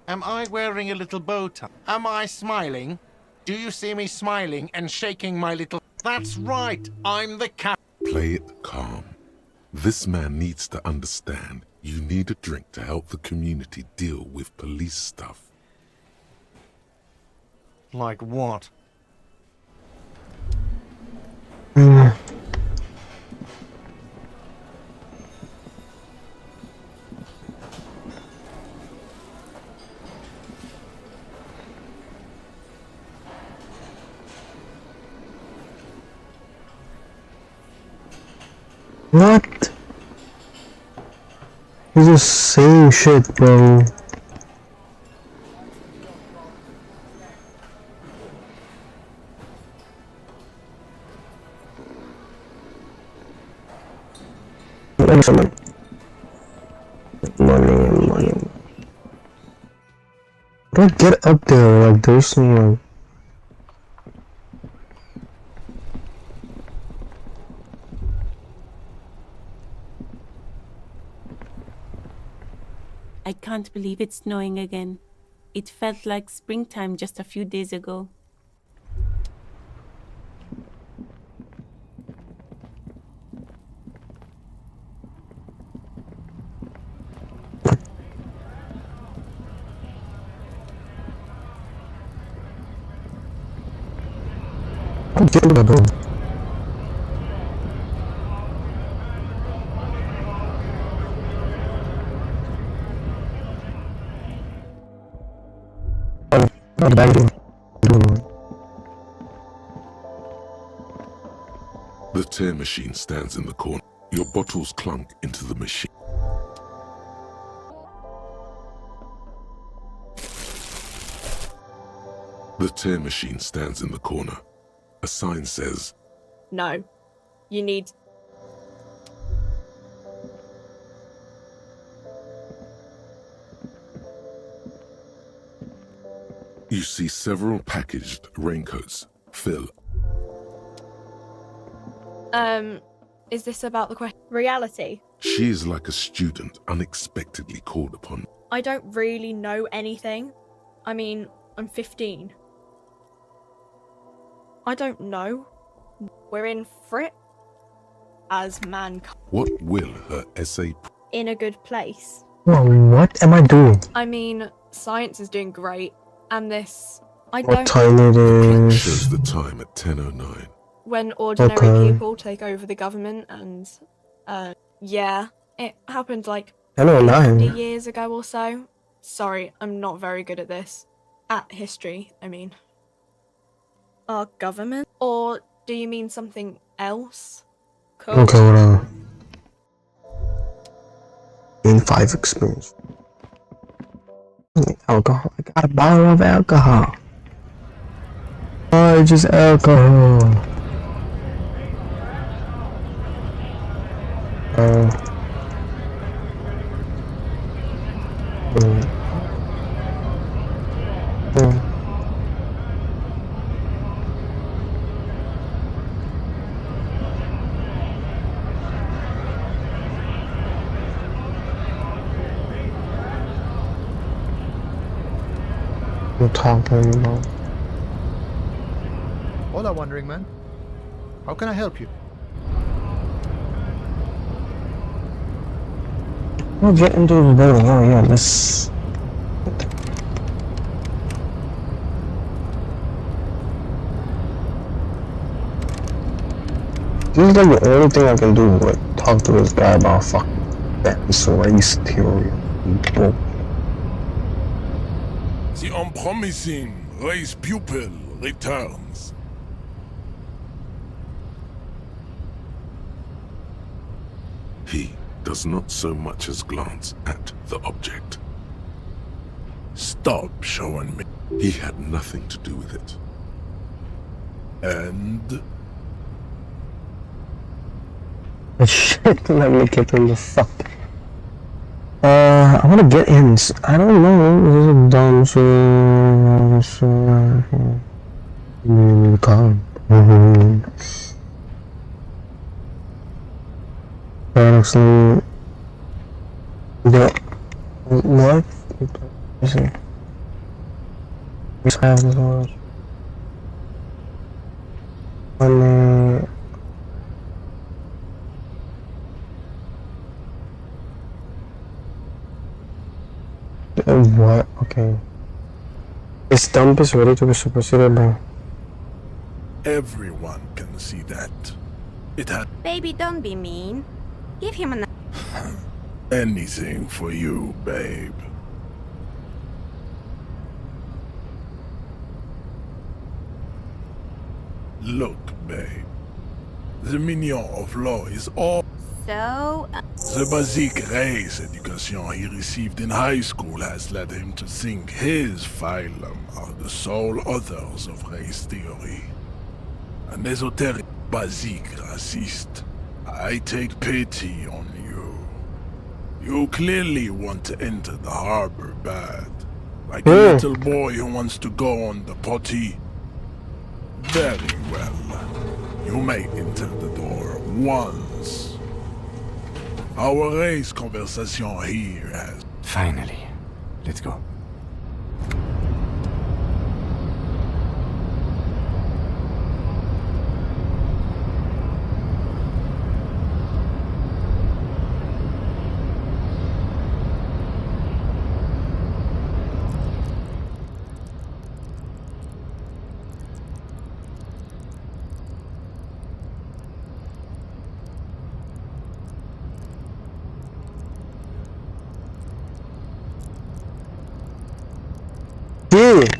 Am I wearing a little bow tie? Am I smiling? Do you see me smiling and shaking my little... That's right, I'm the cat. Play it calm. This man needs to understand you need a drink to help the community deal with police stuff. Like what? What? You're just saying shit, bro. Money. Don't get up there, like there's some like... I can't believe it's snowing again. It felt like springtime just a few days ago. The tear machine stands in the corner. Your bottles clunk into the machine. The tear machine stands in the corner. A sign says, No. You need... You see several packaged raincoats. Fill. Is this about the question? Reality? She is like a student unexpectedly called upon. I don't really know anything. I mean, I'm 15. I don't know. We're in for it. As mankind. What will her essay... In a good place. Well, what am I doing? I mean, science is doing great. And this... What time it is? Shows the time at 10:09. When ordinary Okay. people take over the government and... yeah. It happened like... 10:09. 50 years ago or so. Sorry, I'm not very good at this. At history, I mean. Our government? Or do you mean something else? Cool. Okay, whatever. In 5 experience. Alcohol. I got a bottle of alcohol. Oh, it's just alcohol. We're talking about. Hola, wandering man. How can I help you? We'll get into the building. Oh yeah, this. This is like the only thing I can do. Like talk to this guy about fucking that race theory. People. The unpromising race pupil returns. He does not so much as glance at the object. Stop showing me. He had nothing to do with it. And? Shit, let me get in the fuck. I wanna get in. I don't know. This is a dumb honestly, what? You see? We have this one. What? Okay. This dump is ready to be superseded by. Everyone can see that. It had Baby, don't be mean. Give him a... anything for you, babe. Look, babe. The mignon of law is all... So... The basic race education he received in high school has led him to think his phylum are the sole authors of race theory. An esoteric, basic racist. I take pity on you. You clearly want to enter the harbor bad. Like a little boy who wants to go on the potty. Very well. You may enter the door once. Our race conversation here has Finally. Let's go. Dude.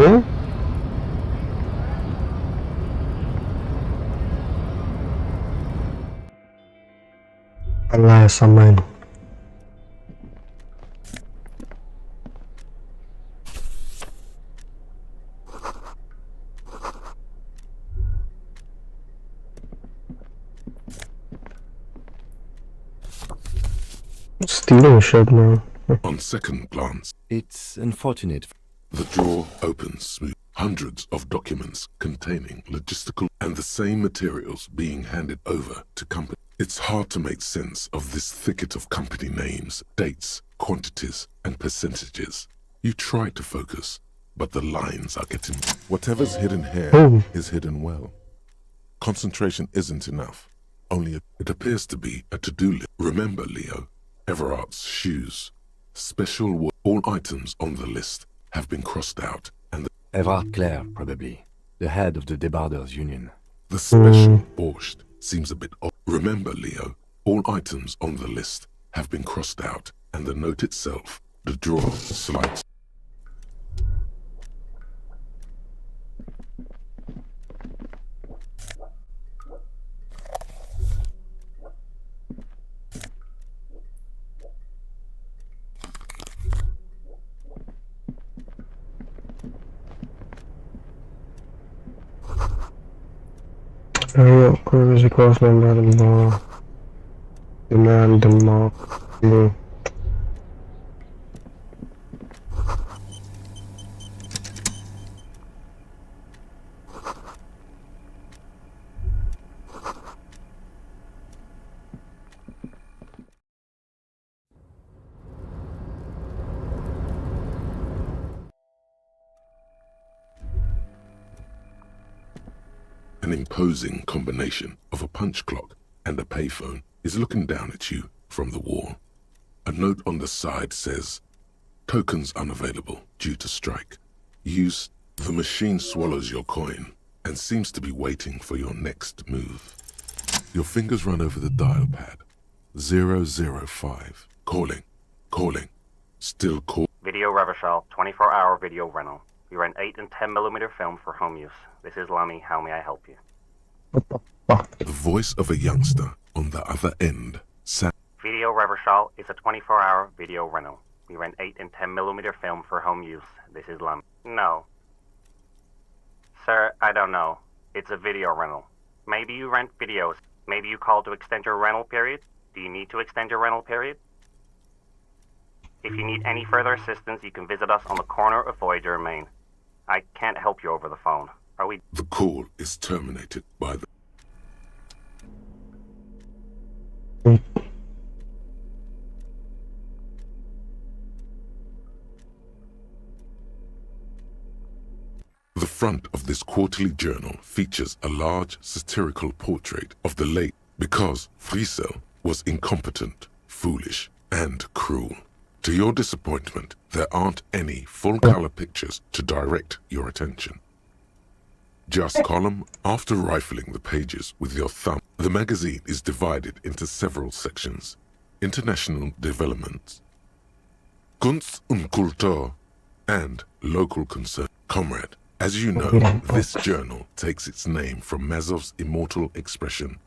Hmm? Alas, amen. Stealing shit, man. On second glance, It's unfortunate. the drawer opens smooth. Hundreds of documents containing logistical and the same materials being handed over to company. It's hard to make sense of this thicket of company names, dates, quantities, and percentages. You try to focus, but the lines are getting... Whatever's hidden here is hidden well. Concentration isn't enough. It appears to be a to-do list. Remember, Leo, Everard's shoes. All items on the list have been crossed out, and Everard Clare, probably. The head of the Debarders Union. the special borscht seems a bit odd. Remember, Leo, all items on the list have been crossed out, and the note itself, the drawer, slides. Real quick, across my madam law. Demand democracy. An imposing combination of a punch clock and a payphone is looking down at you from the wall. A note on the side says, "Tokens unavailable due to strike. Use..." The machine swallows your coin and seems to be waiting for your next move. Your fingers run over the dial pad. 005. Calling. Still call. Video Revachol, 24-hour video rental. We rent 8 and 10mm film for home use. This is Lummy. How may I help you? The voice of a youngster on the other end sounds. Video Revachol is a 24-hour video rental. We rent 8 and 10mm film for home use. This is Lummy. No. Sir, I don't know. It's a video rental. Maybe you rent videos. Maybe you call to extend your rental period. Do you need to extend your rental period? If you need any further assistance, you can visit us on the corner of Voyager and Main. I can't help you over the phone. Are we... The call is terminated by the... The front of this quarterly journal features a large satirical portrait of the late because Friesel was incompetent, foolish, and cruel. To your disappointment, there aren't any full-color pictures to direct your attention. Just column after rifling the pages with your thumb, the magazine is divided into several sections. International developments, Kunst und Kultur, and local concern. Comrade, As you know, this journal takes its name from Mazov's immortal expression,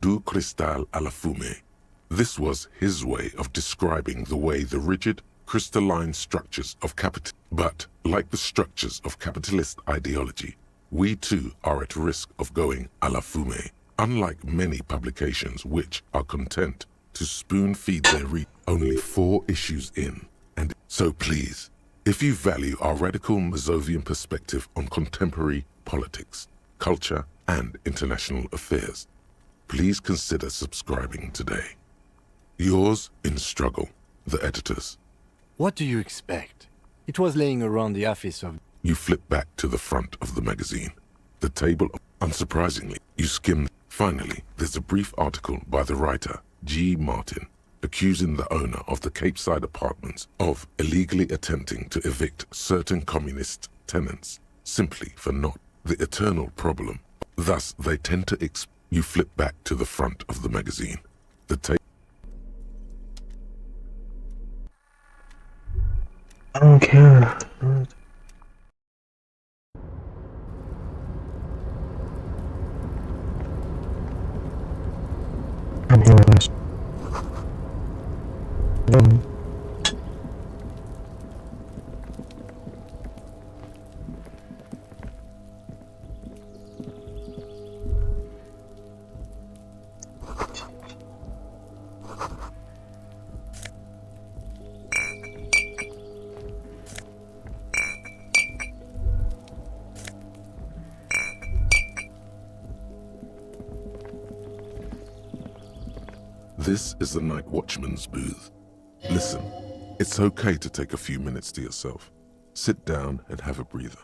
du cristal à la fumée. This was his way of describing the way the rigid, crystalline structures of capital. But, like the structures of capitalist ideology, we too are at risk of going à la fumée, unlike many publications which are content to spoon-feed their readers only 4 issues in. And so please, if you value our radical Mazovian perspective on contemporary politics, culture, and international affairs, please consider subscribing today. Yours in struggle, the editors. What do you expect? It was laying around the office of... You flip back to the front of the magazine. The table, unsurprisingly, you skim. Finally, there's a brief article by the writer, G. Martin, accusing the owner of the Capeside Apartments of illegally attempting to evict certain communist tenants, simply for not the eternal problem. Thus, they tend to You flip back to the front of the magazine. The tape. I don't care. I'm here, guys. This is the night watchman's booth. Listen, it's okay to take a few minutes to yourself. Sit down and have a breather.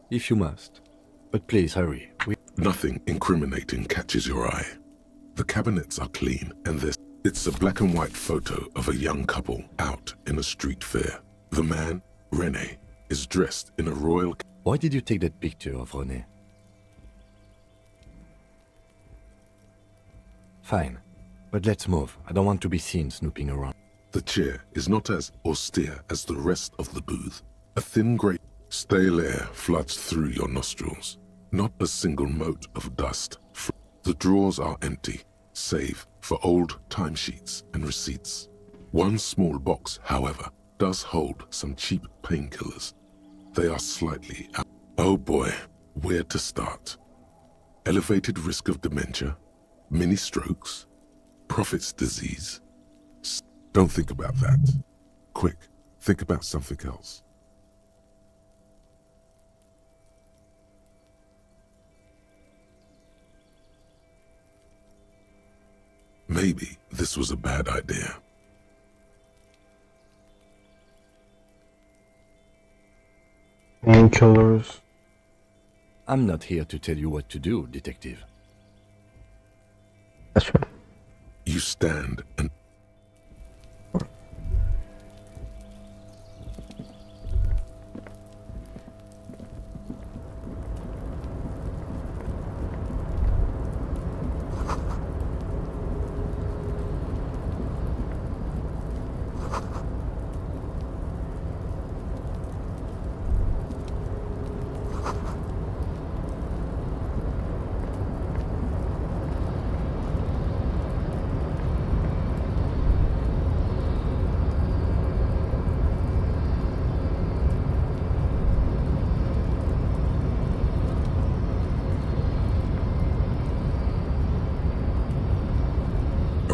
If you must. But please hurry. Nothing incriminating catches your eye. The cabinets are clean and it's a black and white photo of a young couple out in a street fair. The man, René, is dressed in a royal... Why did you take that picture of René? Fine, but let's move. I don't want to be seen snooping around. The chair is not as austere as the rest of the booth. A thin grey, stale air floods through your nostrils. Not a single mote of dust. The drawers are empty, save for old timesheets and receipts. One small box, however, does hold some cheap painkillers. They are slightly out. Oh boy, where to start? Elevated risk of dementia? Mini strokes? Prophet's disease? Don't think about that. Quick, think about something else. Maybe this was a bad idea. Painkillers. I'm not here to tell you what to do, detective. That's right. You stand and...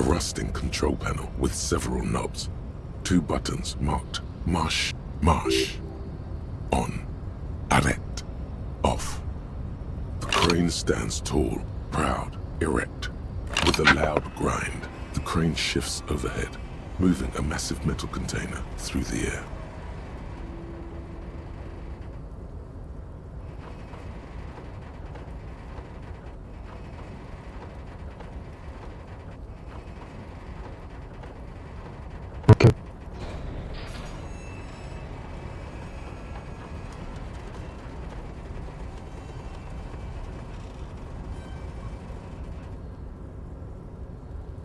rusting control panel with several knobs. 2 buttons marked marche, marche, on, arrête, off. The crane stands tall, proud, erect. With a loud grind, the crane shifts overhead, moving a massive metal container through the air. Okay.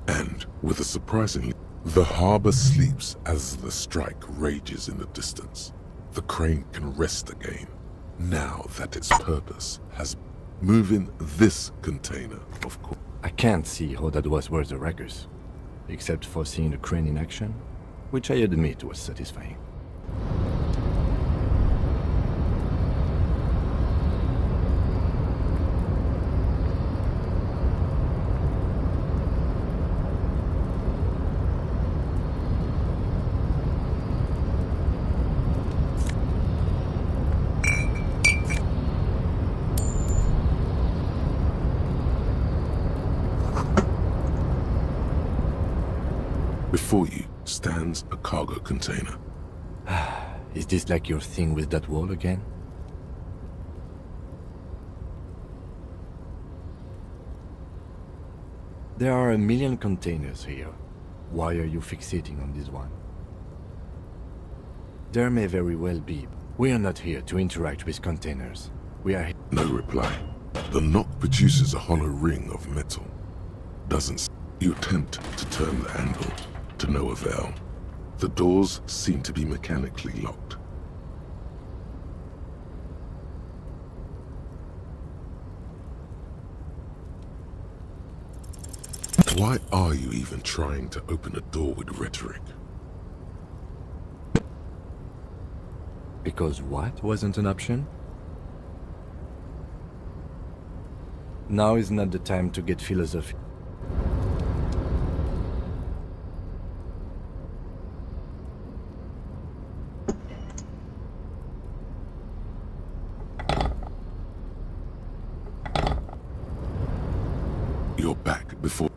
And, with a surprisingly... The harbor sleeps as the strike rages in the distance. The crane can rest again, now that its purpose has moving this container, of course. I can't see how that was worth the wreckers, except for seeing the crane in action, which I admit was satisfying. Before you stands a cargo container. Is this like your thing with that wall again? There are a million containers here. Why are you fixating on this one? There may very well be. We are not here to interact with containers. We are here. No reply. The knock produces a hollow ring of metal. Doesn't. You attempt to turn the handle, to no avail. The doors seem to be mechanically locked. Why are you even trying to open a door with rhetoric? Because what wasn't an option? Now is not the time to get philosophical. You're back before.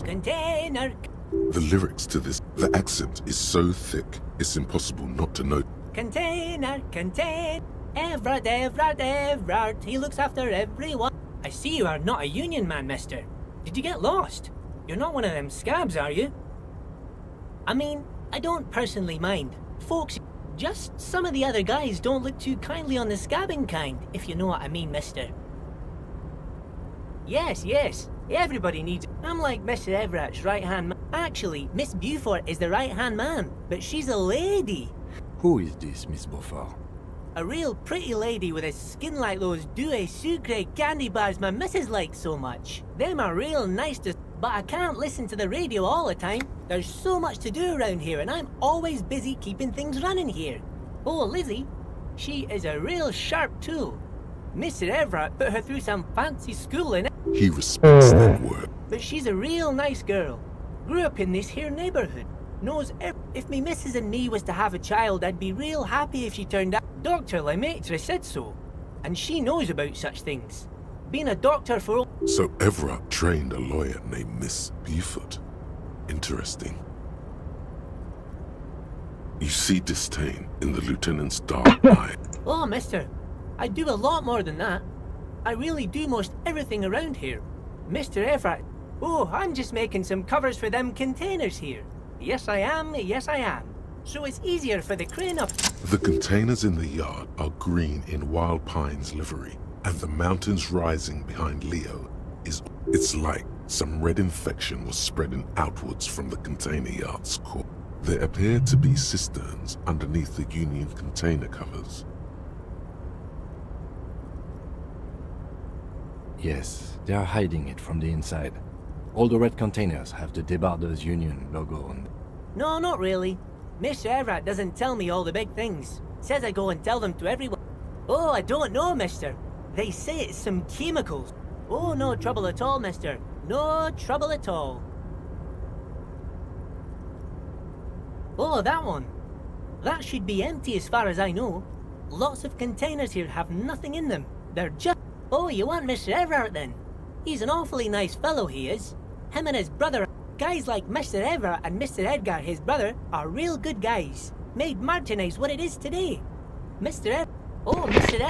Container. The lyrics to this, the accent is so thick, it's impossible not to know. Container. Everard. He looks after everyone. I see you are not a union man, mister. Did you get lost? You're not one of them scabs, are you? I mean, I don't personally mind. Folks, just some of the other guys don't look too kindly on the scabbing kind, if you know what I mean, mister. Yes. Everybody needs... I'm like Mr. Everett's right-hand man. Actually, Miss Beaufort is the right-hand man, but she's a lady. Who is this, Miss Beaufort? A real pretty lady with a skin like those Douai Sucre candy bars my missus likes so much. Them are real nice to... But I can't listen to the radio all the time. There's so much to do around here, and I'm always busy keeping things running here. Oh, Lizzie, she is a real sharp tool. Mr. Everett put her through some fancy schooling. He respects that word. But she's a real nice girl. Grew up in this here neighborhood. Knows if me missus and me was to have a child, I'd be real happy if she turned out. Dr. Lemaitre said so. And she knows about such things. Been a doctor for... So Everett trained a lawyer named Miss Beaufort. Interesting. You see disdain in the lieutenant's dark eye. Oh, mister, I do a lot more than that. I really do most everything around here. Mr. Everett. Oh, I'm just making some covers for them containers here. Yes, I am. So it's easier for the crane up. The containers in the yard are green in Wild Pine's livery, and the mountains rising behind Leo is... It's like some red infection was spreading outwards from the container yard's core. There appear to be cisterns underneath the Union container covers. Yes, they are hiding it from the inside. All the red containers have the Debarders Union logo on them. No, not really. Mr. Everett doesn't tell me all the big things. Says I go and tell them to everyone. Oh, I don't know, mister. They say it's some chemicals. Oh, no trouble at all, mister. No trouble at all. Oh, that one. That should be empty as far as I know. Lots of containers here have nothing in them. They're just... Oh, you want Mr. Everett then? He's an awfully nice fellow, he is. Him and his brother... Guys like Mr. Everett and Mr. Edgar, his brother, are real good guys. Made Martinez what it is today. Mr.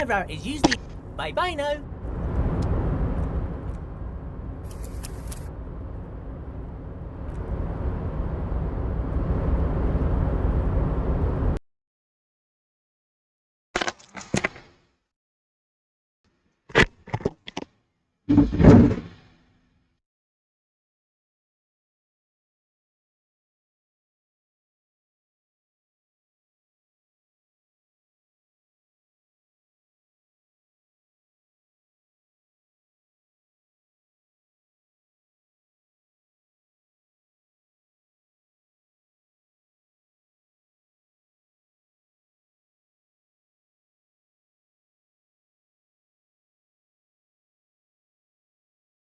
Everett is usually... Bye-bye now.